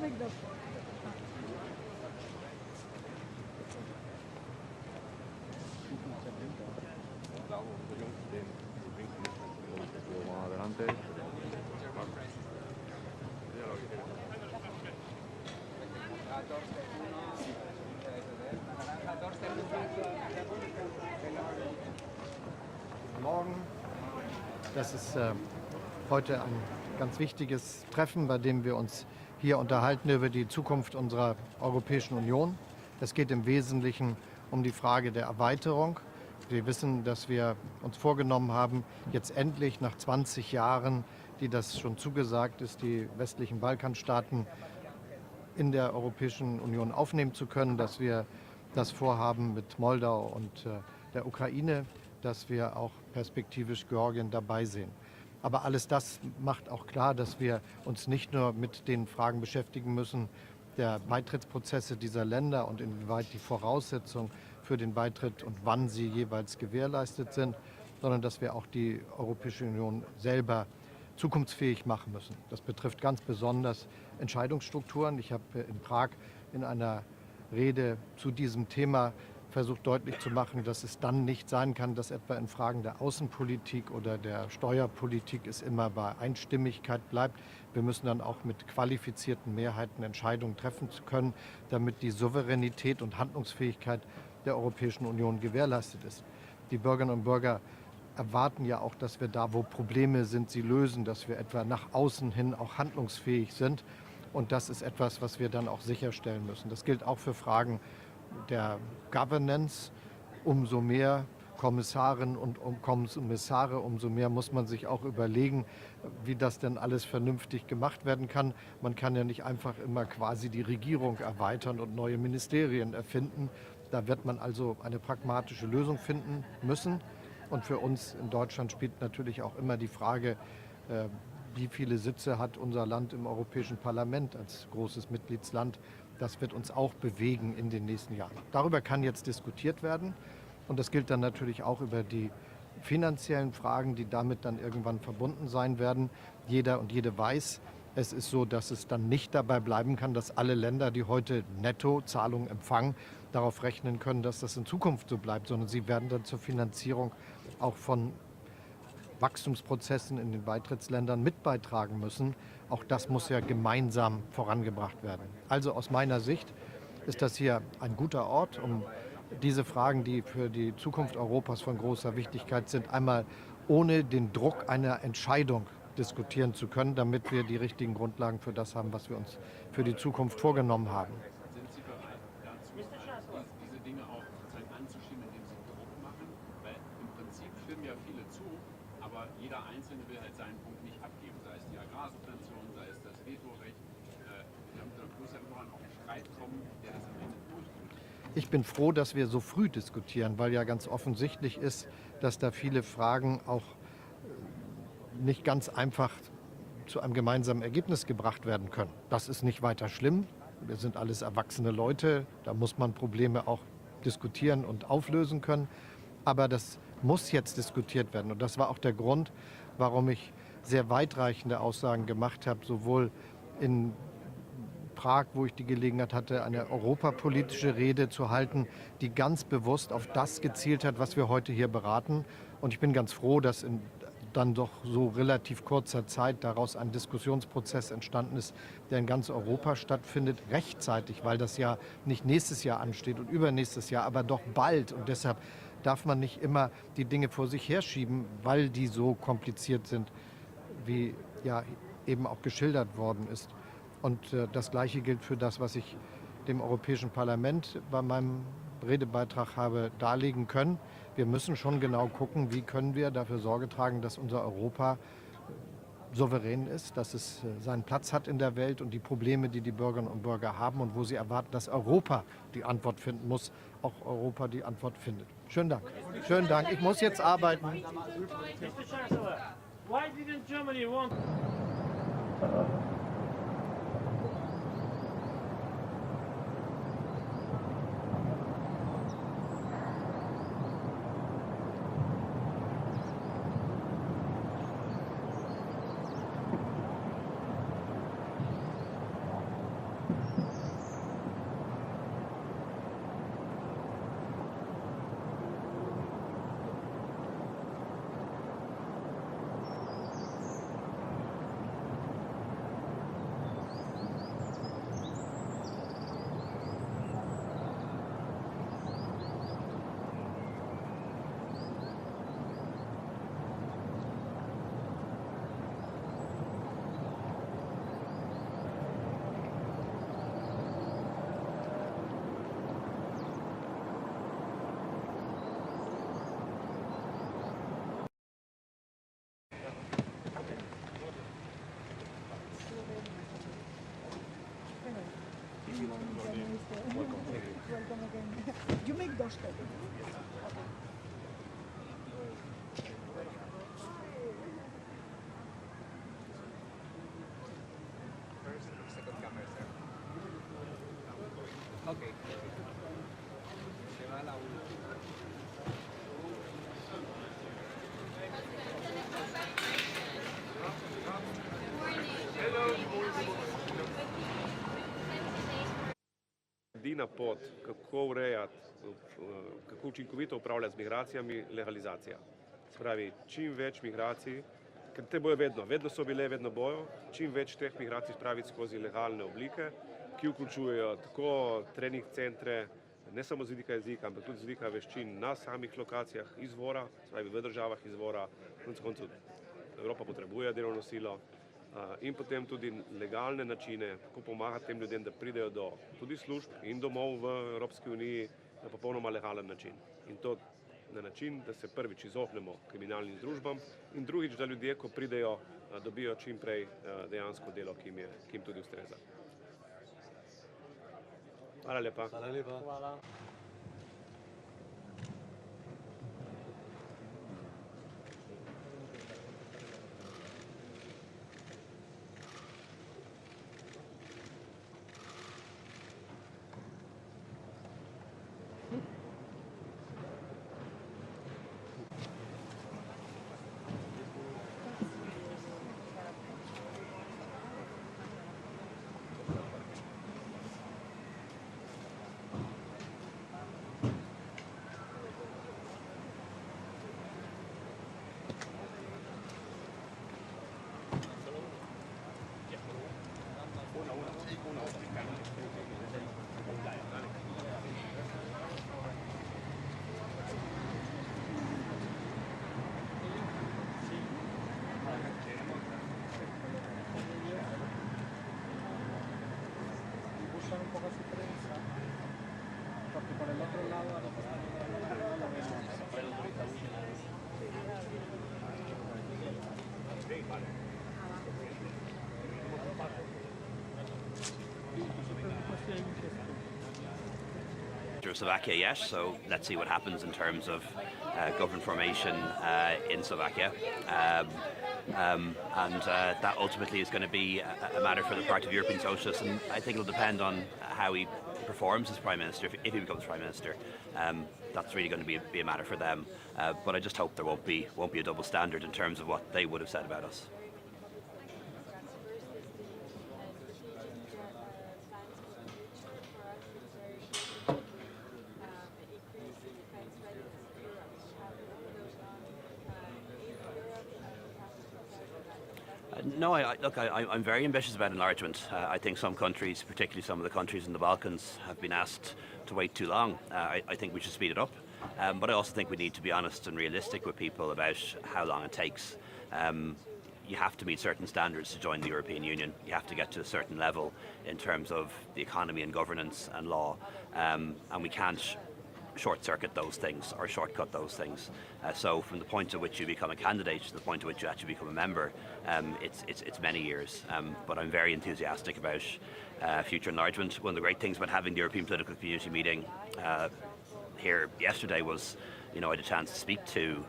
make the Morgen. Das ist heute ein ganz wichtiges Treffen, bei dem wir uns hier unterhalten über die Zukunft unserer Europäischen Union. Es geht im Wesentlichen um die Frage der Erweiterung. Wir wissen, dass wir uns vorgenommen haben, jetzt endlich nach 20 Jahren, die das schon zugesagt ist, die westlichen Balkanstaaten in der Europäischen Union aufnehmen zu können, dass wir das vorhaben mit Moldau und der Ukraine, dass wir auch perspektivisch Georgien dabei sehen. Aber alles das macht auch klar, dass wir uns nicht nur mit den Fragen beschäftigen müssen, der Beitrittsprozesse dieser Länder und inwieweit die Voraussetzungen für den Beitritt und wann sie jeweils gewährleistet sind, sondern dass wir auch die Europäische Union selber zukunftsfähig machen müssen. Das betrifft ganz besonders Entscheidungsstrukturen. Ich habe in Prag in einer Rede zu diesem Thema versucht deutlich zu machen, dass es dann nicht sein kann, dass etwa in Fragen der Außenpolitik oder der Steuerpolitik es immer bei Einstimmigkeit bleibt. Wir müssen dann auch mit qualifizierten Mehrheiten Entscheidungen treffen können, damit die Souveränität und Handlungsfähigkeit der Europäischen Union gewährleistet ist. Die Bürgerinnen und Bürger erwarten ja auch, dass wir da, wo Probleme sind, sie lösen, dass wir etwa nach außen hin auch handlungsfähig sind. Und das ist etwas, was wir dann auch sicherstellen müssen. Das gilt auch für Fragen der Governance. Umso mehr Kommissarinnen und Kommissare, umso mehr muss man sich auch überlegen, wie das denn alles vernünftig gemacht werden kann. Man kann ja nicht einfach immer quasi die Regierung erweitern und neue Ministerien erfinden. Da wird man also eine pragmatische Lösung finden müssen. Und für uns in Deutschland spielt natürlich auch immer die Frage, wie viele Sitze hat unser Land im Europäischen Parlament als großes Mitgliedsland. Das wird uns auch bewegen in den nächsten Jahren. Darüber kann jetzt diskutiert werden. Und das gilt dann natürlich auch über die finanziellen Fragen, die damit dann irgendwann verbunden sein werden. Jeder und jede weiß, es ist so, dass es dann nicht dabei bleiben kann, dass alle Länder, die heute Nettozahlungen empfangen, darauf rechnen können, dass das in Zukunft so bleibt, sondern sie werden dann zur Finanzierung auch von Wachstumsprozessen in den Beitrittsländern mit beitragen müssen. Auch das muss ja gemeinsam vorangebracht werden. Also aus meiner Sicht ist das hier ein guter Ort, um diese Fragen, die für die Zukunft Europas von großer Wichtigkeit sind, einmal ohne den Druck einer Entscheidung diskutieren zu können, damit wir die richtigen Grundlagen für das haben, was wir uns für die Zukunft vorgenommen haben. Sind Sie bereit dazu, diese Dinge auch anzuschieben, indem Sie Druck machen? Weil im Prinzip stimmen ja viele zu, aber jeder Einzelne will halt seinen Punkt nicht abgeben, sei es die Agrarsubvention, sei es das Vetorecht. Da muss ja irgendwann auch ein Streit kommen, der das am Ende durchführt. Ich bin froh, dass wir so früh diskutieren, weil ja ganz offensichtlich ist, dass da viele Fragen auch nicht ganz einfach zu einem gemeinsamen Ergebnis gebracht werden können. Das ist nicht weiter schlimm. Wir sind alles erwachsene Leute. Da muss man Probleme auch diskutieren und auflösen können. Aber das muss jetzt diskutiert werden. Und das war auch der Grund, warum ich sehr weitreichende Aussagen gemacht habe, sowohl in Prag, wo ich die Gelegenheit hatte, eine europapolitische Rede zu halten, die ganz bewusst auf das gezielt hat, was wir heute hier beraten. Und ich bin ganz froh, dass in dann doch so relativ kurzer Zeit daraus ein Diskussionsprozess entstanden ist, der in ganz Europa stattfindet, rechtzeitig, weil das ja nicht nächstes Jahr ansteht und übernächstes Jahr, aber doch bald. Und deshalb darf man nicht immer die Dinge vor sich herschieben, weil die so kompliziert sind, wie ja eben auch geschildert worden ist. Und das Gleiche gilt für das, was ich dem Europäischen Parlament bei meinem Redebeitrag habe darlegen können. Wir müssen schon genau gucken, wie können wir dafür Sorge tragen, dass unser Europa souverän ist, dass es seinen Platz hat in der Welt und die Probleme, die die Bürgerinnen und Bürger haben und wo sie erwarten, dass Europa die Antwort finden muss, auch Europa die Antwort findet. Schönen Dank. Schönen Dank. Ich muss jetzt arbeiten. Mr. Chancellor, why didn't Germany want... You make those steps. Second camera, sir. Okay. Se va la Edina pot, kako urejati, kako učinkovito upravljati z migracijami, legalizacija. Se pravi, čim več migracij, ker te bojo vedno so bile, vedno bojo, čim več teh migracij spraviti skozi legalne oblike, ki vključujejo tako trening centre, ne samo z vidika jezika, ampak tudi z vidika veščin na samih lokacijah izvora, se pravi v državah izvora, konec koncev Evropa potrebuje delovno silo, in potem tudi legalne načine, kako pomagati tem ljudem, da pridejo do tudi služb in domov v Evropski uniji na popolnoma legalen način. In to na način, da se prvič izognemo kriminalnim združbam in drugič, da ljudje, ko pridejo, dobijo čim prej dejansko delo, ki jim tudi ustreza. Hvala lepa. Hvala lepa. Hvala. Slovakia yet, so let's see what happens in terms of government formation in Slovakia. And that ultimately is going to be a matter for the Party of European Socialists, and I think it'll depend on how he performs as Prime Minister, if he becomes Prime Minister. That's really going to be a matter for them. But I just hope there won't be a double standard in terms of what they would have said about us. No, I'm very ambitious about enlargement. I think some countries, particularly some of the countries in the Balkans, have been asked to wait too long. I think we should speed it up. But I also think we need to be honest and realistic with people about how long it takes. You have to meet certain standards to join the European Union. You have to get to a certain level in terms of the economy and governance and law. And we can't short-circuit those things or shortcut those things. So from the point at which you become a candidate to the point at which you actually become a member, it's many years. But I'm very enthusiastic about future enlargement. One of the great things about having the European Political Community meeting here yesterday was, I had a chance to speak to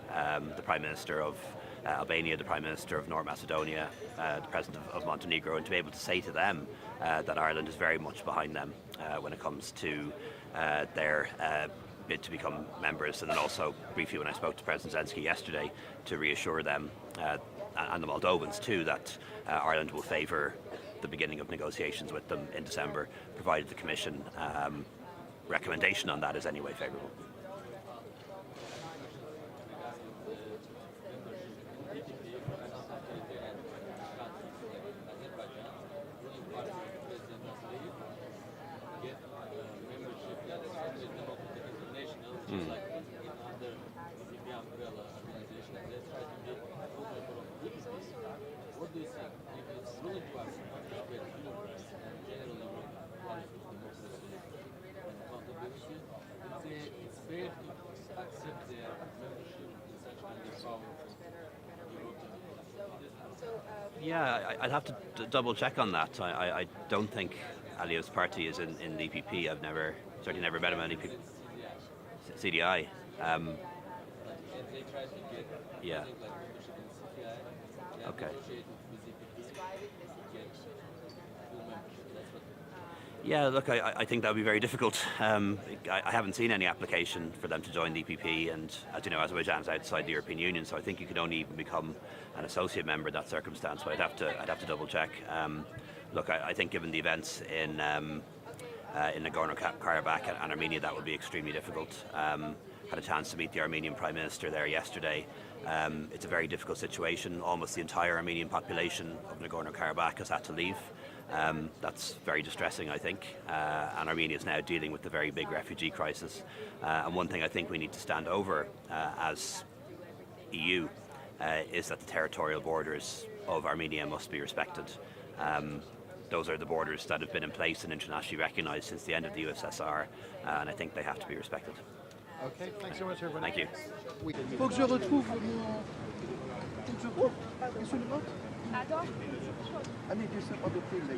the Prime Minister of Albania, the Prime Minister of North Macedonia, the President of Montenegro, and to be able to say to them that Ireland is very much behind them when it comes to their bid to become members, and then also briefly when I spoke to President Zelensky yesterday to reassure them and the Moldovans too that Ireland will favour the beginning of negotiations with them in December, provided the Commission recommendation on that is anyway favourable. Yeah, I'd have to double check on that. I don't think Alio's party is in the EPP. I've certainly never met him in EPP. CDI. Yeah. Okay. Yeah, look, I think that would be very difficult. I haven't seen any application for them to join the EPP, and as you know, Azerbaijan is outside the European Union, so I think you could only even become an associate member in that circumstance. But I'd have to double check. Look, I think given the events in Nagorno-Karabakh and Armenia, that would be extremely difficult. Had a chance to meet the Armenian Prime Minister there yesterday. It's a very difficult situation. Almost the entire Armenian population of Nagorno-Karabakh has had to leave. That's very distressing, I think, and Armenia is now dealing with the very big refugee crisis. And one thing I think we need to stand over as EU is that the territorial borders of Armenia must be respected. Those are the borders that have been in place and internationally recognised since the end of the USSR, and I think they have to be respected. Okay, thanks so much, everybody. Thank you. Faut que je retrouve mon... Oh, sur le vote? Pardon? Ah nee, je sais pas adopté le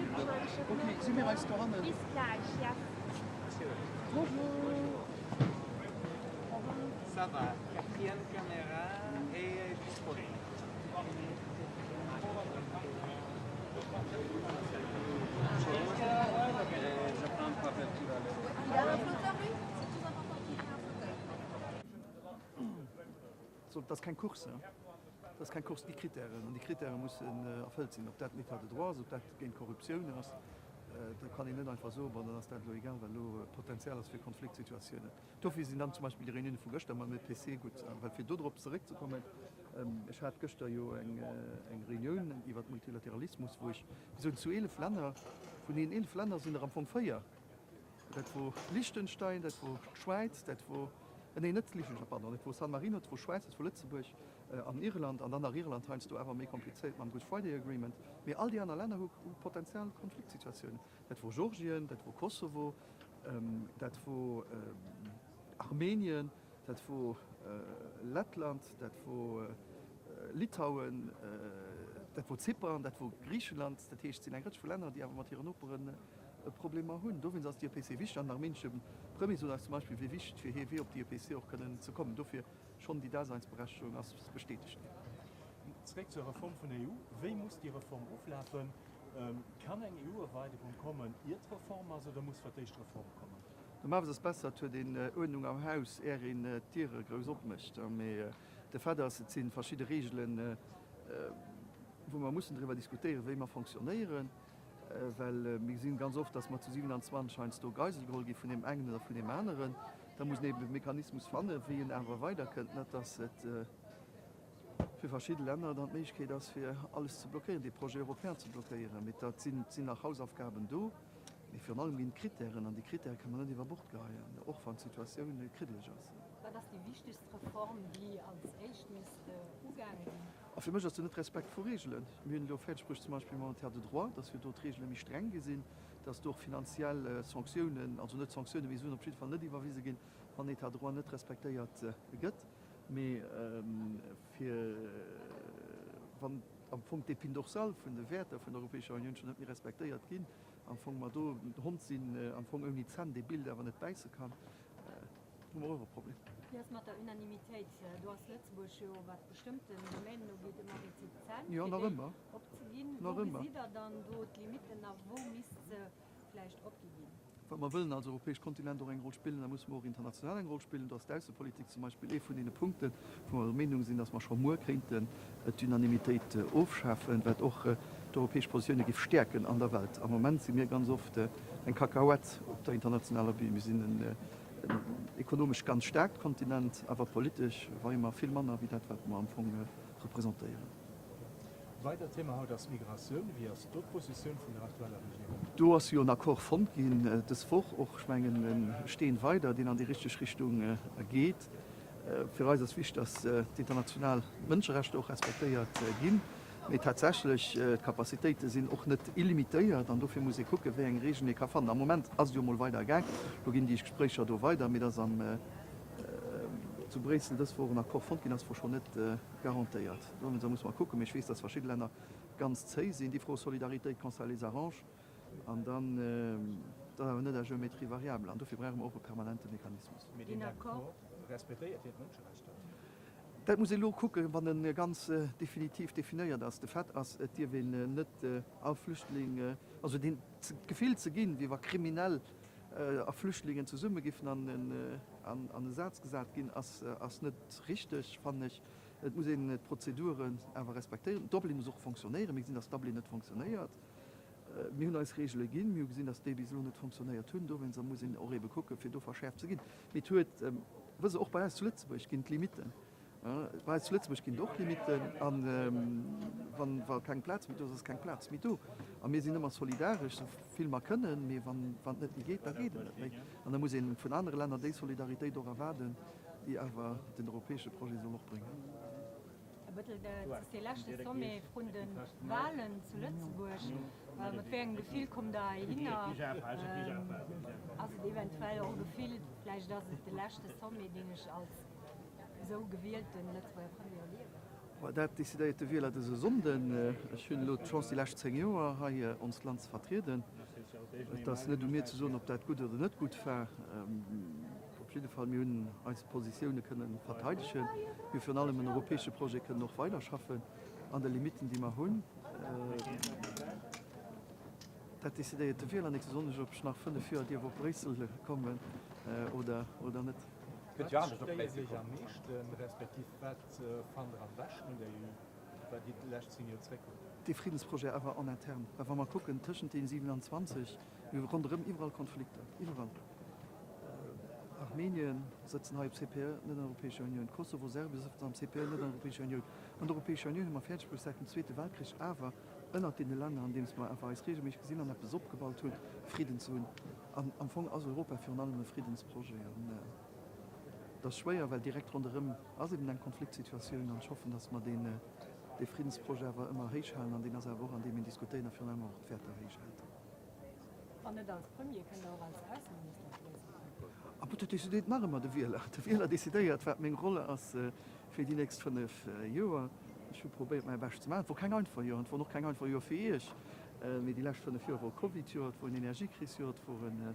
Ok, c'est mes restaurants. Bonjour. Ça va. Quatrième caméra est disponible. Je prends pas tout à l'heure. Il y a un flotteur, lui? C'est tout important qu'il y ait un flotteur. So, das ist kein Kurs, ja? Das ist kein Kurs, die Kriterien. Und die Kriterien müssen erfüllt sein. Ob das nicht hat droit, ob das gegen Korruption ist, da kann ich nicht einfach so, aber dann ist das egal, weil du Potenzial ist für Konfliktsituationen. Dafür sind dann zum Beispiel die Reunion von gestern mal mit PC gut, weil für darauf zurückzukommen, ich hatte gestern ja eine Reunion über Multilateralismus, wo ich so zu 11 Ländern, von den 11 Ländern sind am Anfang 4. Das wo Liechtenstein, das wo Schweiz, das wo nee, nicht Liechtenstein, pardon, das wo San Marino, das wo Schweiz, das wo Lützeburg, an Irland, und dann nach Irland heinst du einfach mehr kompliziert mit dem Good Friday Agreement. Aber all die anderen Länder haben potenziell Konfliktsituationen. Das wo Georgien, das wo Kosovo, das wo Armenien, das wo Lettland, das wo Litauen, das wo Zypern, das wo Griechenland, das sind ein ganz viele Länder, die aber mit ihren Operen Probleme haben. Da sind die EPC wichtig, an Menschen Prämie, so zum Beispiel, wie wichtig für hier, auf die EPC auch können zu kommen. Dafür schon die Daseinsberechtigung als bestätigt. Zurück zur Reform von der EU. Wie muss die Reform auflaufen? Kann eine EU-Erweiterung kommen, ihr Reform, also da muss für die Reform kommen? Dann machen wir es besser, für den Ordnung am Haus in Tiere groß abmischt. Der Fall sind verschiedene Regeln, wo man muss darüber diskutieren, wie man funktionieren. Weil wir sehen ganz oft, dass man zu 27 scheint so Geiselgroll gibt von dem einen oder von dem anderen. Da muss neben dem Mechanismus finden, wie ihn einfach weiter könnte, nicht, dass es für verschiedene Länder dann nicht geht, dass wir alles zu blockieren, die Projekte Europäer zu blockieren. Mit da sind auch Hausaufgaben da, für allem gehen Kriterien, und die Kriterien kann man nicht über Bord gehen, auch von Situationen kritisch ist. War das die wichtigste Reform, die als echt umgegangen ist? Für mich ist das nicht Respekt vor Regeln. Wir haben spricht zum Beispiel monetaire de droit, dass wir dort Regeln nicht streng gesehen, dass durch finanzielle Sanktionen, also nicht Sanktionen, wie so ein Abschied von nicht überwiesen gehen, wann Etat droit net respektéiert gëtt, méi fir wann am Funk de Pindorsal vun de Wertter vun der Europäischer Union schon net mir respektéiert ginn, am Fong mat do Hund sinn am Fong irgendwie Zahn de Bilder awer net beize kann. Ewer Problem. Ja, mit der Unanimität. Du hast Lützburg schon was bestimmte Domänen, wo geht immer die Zahlen. Ja, noch immer. Abzugehen, Noch wo immer. sieht er dann dort Limiten, nach wo müsste sie vielleicht abgegeben? Wenn man will, als europäisch Kontinent eine Rolle spielen, dann muss man auch international eine Rolle spielen. Das ist die Politik zum Beispiel von den Punkten, wo wir der Meinung sind, dass man schon mehr könnten, die Unanimität aufschaffen, wird auch die europäische Position stärken an der Welt. Am Moment sind wir ganz oft ein Kakaoett auf der internationalen Bühne. Wir sind ein ökonomisch ganz stark Kontinent, aber politisch war immer viel mehr, wie das, was wir am Anfang repräsentieren. Weiter Thema haut das Migration, wie ist die Position von der aktuellen Regierung? Du hast ja einen Akkord von gehen, das Woch auch schmengen stehen weiter, den an die richtige Richtung geht. Für uns ist wichtig, dass die internationalen Menschenrechte auch respektiert gehen. Aber tatsächlich Kapazitäten sind auch nicht illimitiert, und dafür muss ich gucken, wer eine Region kann fahren. Am Moment ist es mal weitergegangen, da gehen die Gespräche da weiter, mit das am zu Bresel das vor nach Korfondgin das schon nicht garantiert. Da muss man gucken, ich weiß, dass verschiedene Länder ganz zäh sind, die Frau Solidarität kann les arrange und dann da nicht der Geometrie variable. Und dafür brauchen wir auch einen permanenten Mechanismus. Mit den respektiert die Menschenrechte? Das muss ich nur gucken, wann er ganz definitiv definiert ist. Der Fakt ist, die will nicht auf Flüchtlinge, also den Gefühl zu gehen, wie wir kriminell auf Flüchtlingen zu Summe geben an den Satz gesagt gehen, als nicht richtig, fand ich. Es muss in Prozeduren einfach respektieren. Dublin muss auch funktionieren. Wir sehen, dass Dublin nicht funktioniert. Wir haben als Regeln gehen, wir sehen, dass die so nicht funktioniert. Wenn sie muss in Europa gucken, für verschärft zu gehen. Wir tun, was auch bei uns zu Lützburg gibt Limiten. Bei uns zu Lützburg gibt auch Limiten. Wenn kein Platz mit ist kein Platz mit du. Und wir sind immer solidarisch, so viel wir können, aber wenn es nicht geht, dann geht es nicht. Und dann muss ich von anderen Ländern die Solidarität auch erwarten, die aber den europäischen Projekt so noch bringen. Das ist die letzte Summe von den Wahlen zu Lützburg. Mit welchem Gefühl kommt da hin? Also eventuell auch Gefühl, vielleicht, dass es die letzte Summe, die ich als so gewählt in Lützburg verliere. Das décidéiert de Wler de Sonden hun Lo Chance die lacht 10 Joer ha ons Land vertreten. Dat net mir zu so, ob dat gut oder net gut ver. Op jeden Fall hun als Positionen können verteidigen. Wir für allem ein europäische Projekte noch weiter schaffen an der Limiten, die man hunn. Dat décidéiert de Wler so, ob ich nach 5 Jahren die wo Bresel kommen oder net. Ja, das ist ja nicht, respektive was von der Waschen der EU, weil die letzten Jahre zurückkommen. Die Friedensprojekte aber an intern. Wenn wir gucken, zwischen den 27, wir rundherum überall Konflikte. Überall. Armenien sitzen halb CPR in der Europäischen Union. Kosovo, Serbien sitzen am CPR in der Europäischen Union. Und die Europäische Union haben wir fertig seit dem Zweiten Weltkrieg, aber in den Ländern, in denen es mal einfach als regelmäßig gesehen haben, etwas abgebaut hat, Frieden zu tun. Am Anfang aus Europa für allem ein Friedensprojekt. Das ist schwer, weil direkt rundherum also in einer Konfliktsituation und hoffen, dass man den Friedensprojekt immer hochhalten, an denen auch an dem wir diskutieren, für einmal auch fertig hochhalten. Und nicht als Premier, kann er auch als Außenminister sprechen. Aber das decidiert noch immer der Wähler. Der Wähler decidiert, was meine Rolle ist für die nächsten 5 Jahre. Ich habe probiert, mein Bestes zu machen, wo kein einfach Jahr und wo noch kein einfach Jahr für ich. Mit die letzten 5 Jahre, wo Covid hat, wo eine Energiekrise hat, wo eine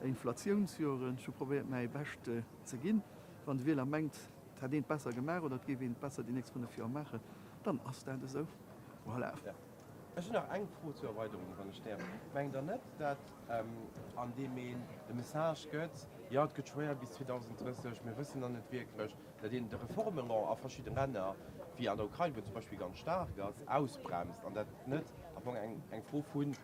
Inflationsjahr. Ich habe probiert, mein Bestes zu gehen. Wenn der Wähler meint, hat ihn besser gemacht oder gebe ihn besser die nächsten 5 Jahre machen, dann ist das so. Voilà. Ja. Ich habe noch eine Frage zur Erweiterung von der Sterne. Ich meine nicht, dass an dem die Message geht, ja, es geht schwer bis 2030, wir wissen noch nicht wirklich, dass die Reformen auf verschiedenen Ländern, wie an der Ukraine zum Beispiel ganz stark ist, ausbremst. Und das nicht einfach ein Frage von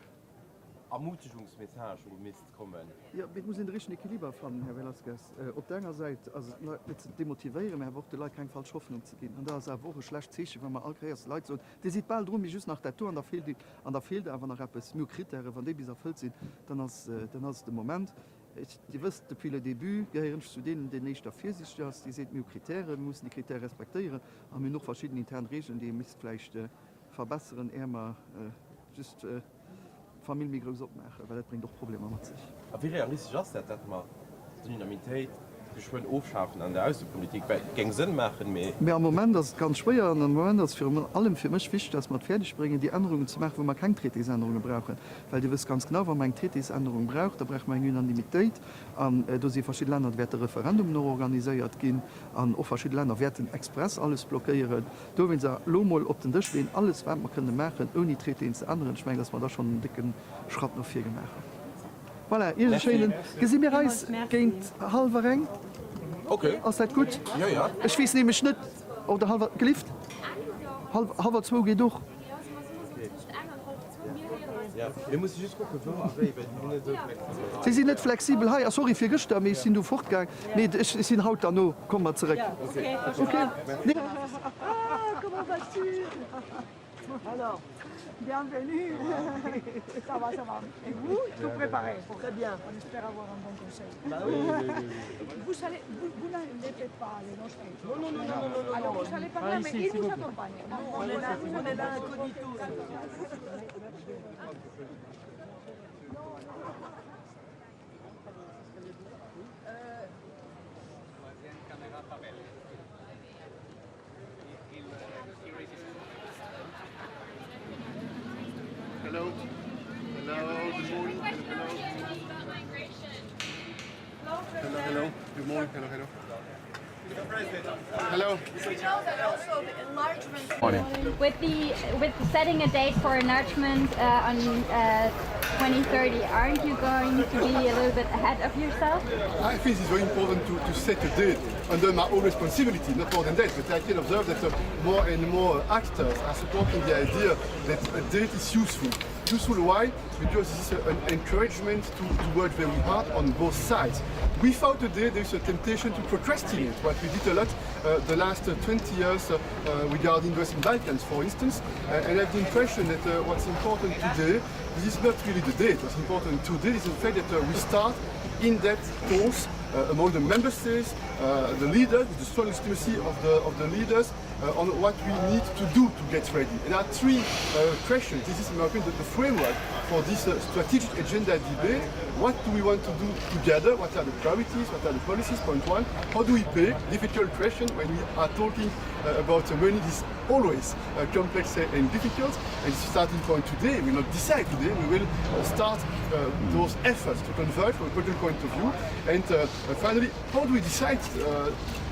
Ermutigungsmessage müsste kommen. Ja, wir müssen den richtigen Equilibrium finden, Herr Velasquez. Auf der einen Seite, also Leute zu demotivieren, aber auch die Leute keine falsche Hoffnung zu geben. Und da ist eine Woche schlecht Zeichen, wenn man all Leute so, die sieht bald drum, wie just nach der Tour, und da fehlt einfach noch etwas, mehr Kriterien, wenn die bis erfüllt sind, dann ist der Moment. Die wissen, depuis le début, gehören zu denen, die nicht dafür sind, die sehen mehr Kriterien, wir müssen die Kriterien respektieren, aber wir noch verschiedene interne Regeln, die müssen vielleicht verbessern, eher just Familienmigration abmachen, weil das bringt doch Probleme mit sich. Aber wie realistisch ist das, dass man die Dynamik geschwind aufschaffen an der Außenpolitik, weil gegen Sinn machen mehr. Am Moment das ist ganz schwer an Moment das für allem für mich wichtig, dass man fertig bringen, die Änderungen zu machen, wo man keine Treatisänderungen brauchen. Weil du wisst ganz genau, wenn man eine Treatisänderung braucht, da braucht man eine Unanimität. Da sind verschiedene Länder, werden Referendum noch organisiert gehen, auch verschiedene Länder werden express alles blockieren. Da wenn sie mal auf den Tisch stehen, alles was man können machen, ohne Treaty zu ändern, ich meine, dass man da schon einen dicken Schritt noch viel gemacht hat. Voilà, ihr schönen. Gesehen mir Reis gegen halber Rang. Okay. Ist das gut? Ja, ja. Ich weiß nämlich nicht, ob der halber geliefert. Halber 2 geht durch. Ja, wir müssen just gucken, Sie sind nicht flexibel. Hi, sorry für gestern, wir sind du fortgegangen. Nee, ich sind heute da noch. Komm mal zurück. Okay. Okay. Nee. Comment vas-tu? Alors, bienvenue. Ça va, ça va. Et vous, tout préparé? Très bien. On espère avoir un bon conseil. Bah oui. Vous n'allez pas les noter. Non. Alors, vous allez parler, mais ils vous accompagnent. On est là incognito. Hello. Hello. Good morning. Hello. Good morning. Hello. Hello. With setting a date for enlargement on 2030, aren't you going to be a little bit ahead of yourself? I think it's very important to set a date under my own responsibility, not more than that, but I can observe that more and more actors are supporting the idea that a date is useful. Useful why? Because this is an encouragement to work very hard on both sides. Without a date, there's a temptation to procrastinate, what we did a lot the last 20 years regarding the Western Balkans, for instance, and I have the impression that what's important today, this is not really the date. What's important today is the fact that we start in-depth talks among the member states, the leaders, the strong legitimacy of the leaders on what we need to do to get ready. And there are three questions. This is, in my opinion, the framework for this strategic agenda debate. What do we want to do together? What are the priorities? What are the policies? Point one. How do we pay? Difficult question when we are talking about money. This is always complex and difficult. And starting point today, we will not decide today. We will start those efforts to converge from a political point of view. And finally, how do we decide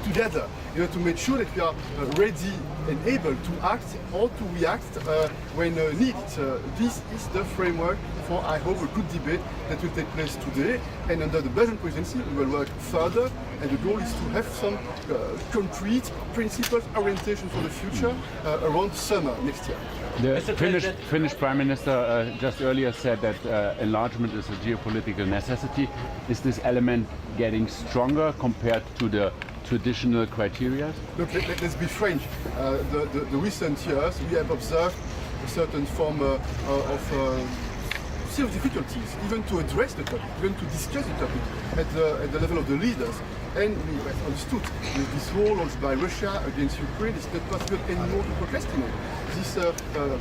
together, to make sure that we are ready and able to act or to react when needed. This is the framework for, I hope, a good debate that will take place today. And under the Belgian presidency, we will work further. And the goal is to have some concrete principles, orientation for the future around summer next year. The Finnish Prime Minister just earlier said that enlargement is a geopolitical necessity. Is this element getting stronger compared to the traditional criteria? Look, let's be frank. The recent years, we have observed a certain form of serious difficulties, even to address the topic, even to discuss the topic at the level of the leaders. And we have understood with this war launched by Russia against Ukraine, it's not possible anymore to procrastinate. It's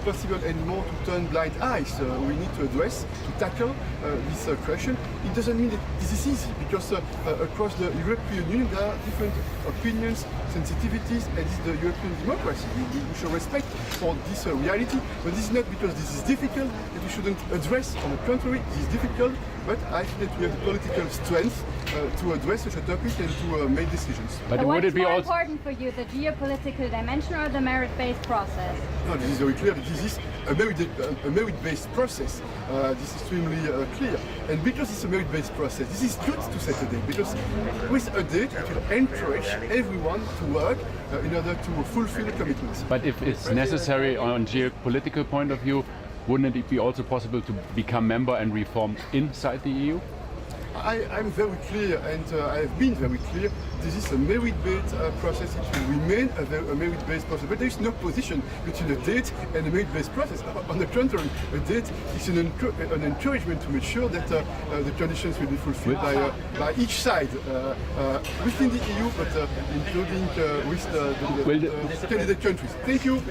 possible anymore to turn blind eyes. We need to address, to tackle this question. It doesn't mean that this is easy, because across the European Union there are different opinions, sensitivities, and this is the European democracy. We should respect for this reality, but this is not because this is difficult that we shouldn't address. On the contrary, this is difficult, but I think that we have the political strength to address such a topic and to make decisions. But what's more important for you, the geopolitical dimension or the merit-based process? No, this is very clear that this is a merit-based process. This is extremely clear. And because it's a merit-based process, this is good to set a date, because with a date it will encourage everyone to work in order to fulfill the commitments. But if it's necessary on geopolitical point of view, wouldn't it be also possible to become member and reform inside the EU? I'm very clear, and I have been very clear, this is a merit-based process. It will remain a merit-based process. But there is no position between a date and a merit-based process. On the contrary, a date is an encouragement to make sure that the conditions will be fulfilled by each side within the EU, but including with the candidate countries. Thank you.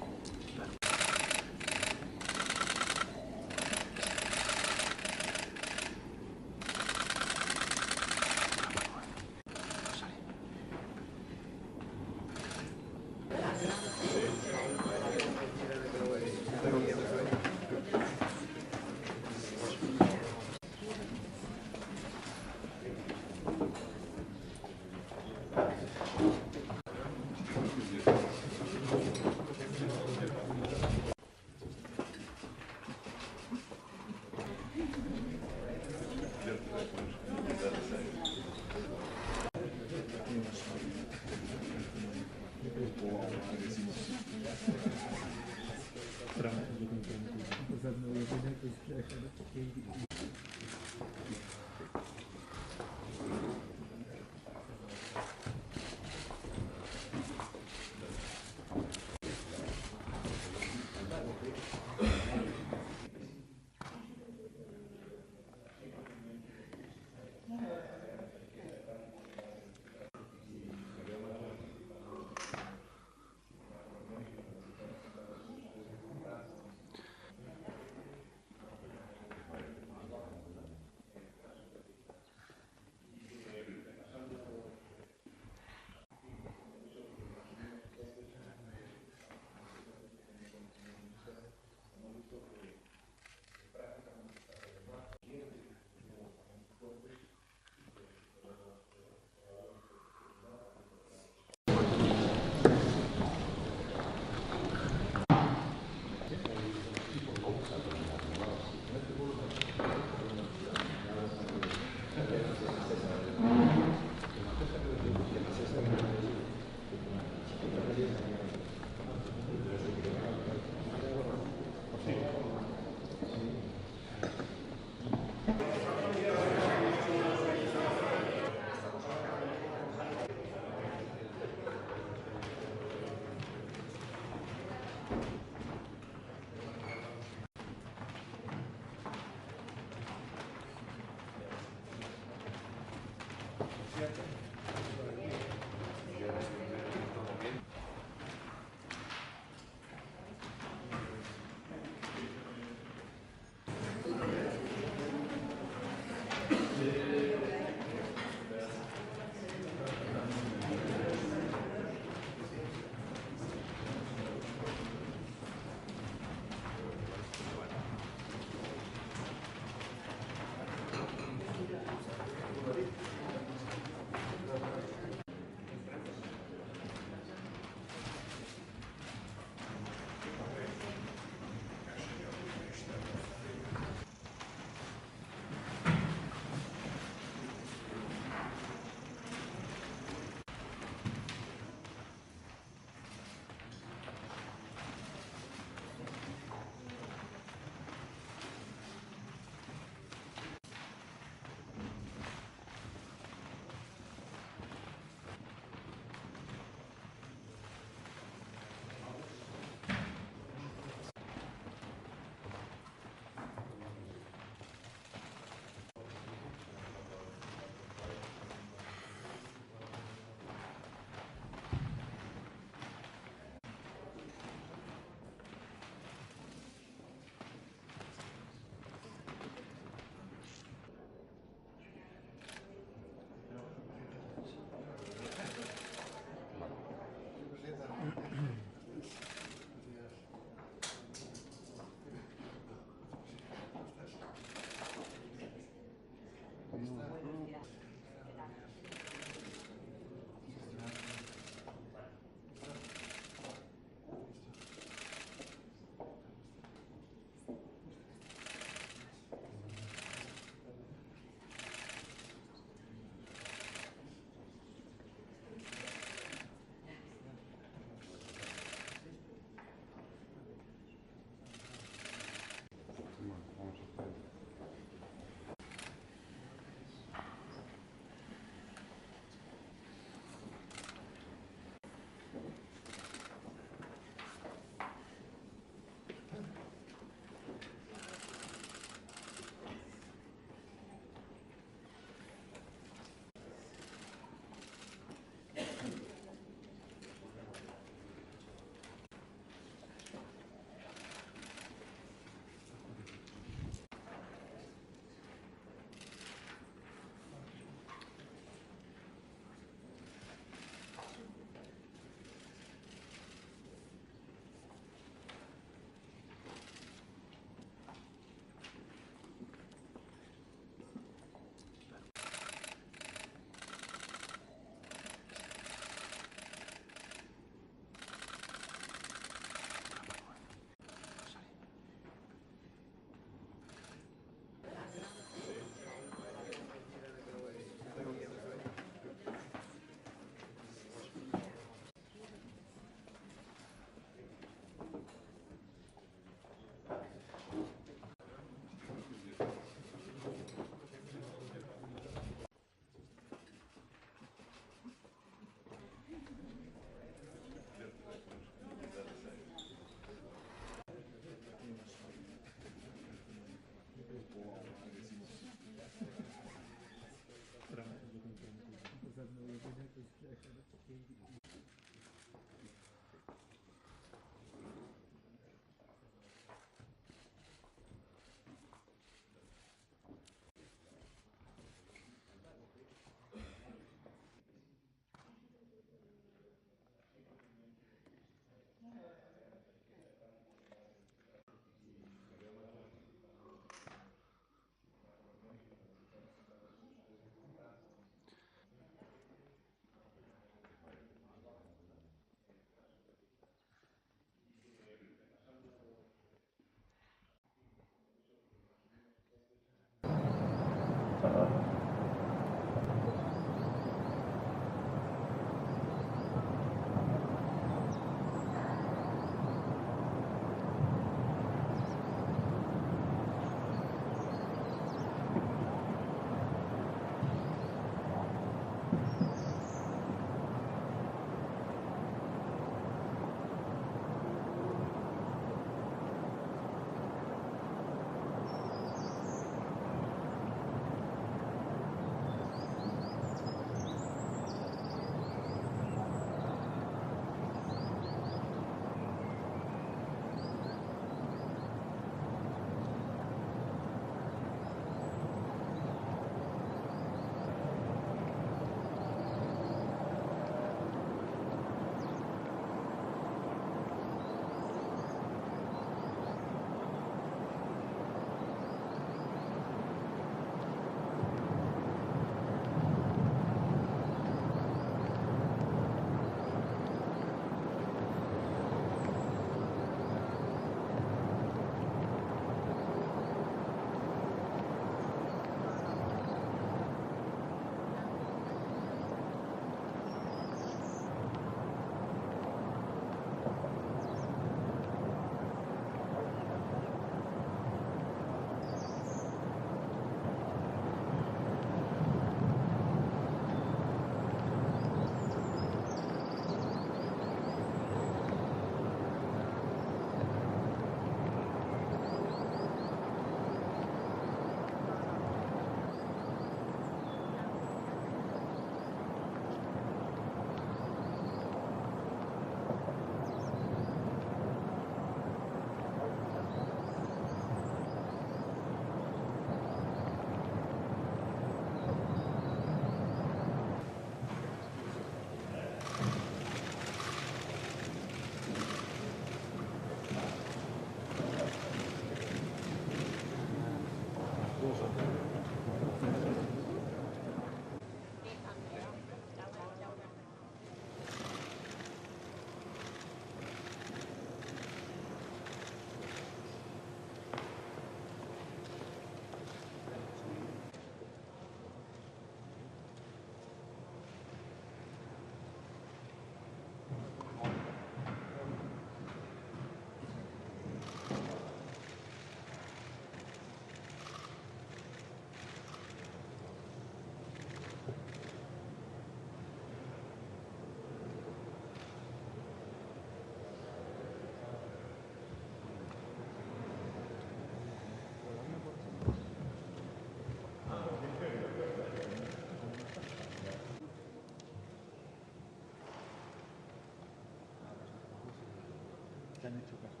han hecho caso.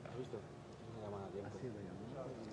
¿Has visto? Ha sido ya.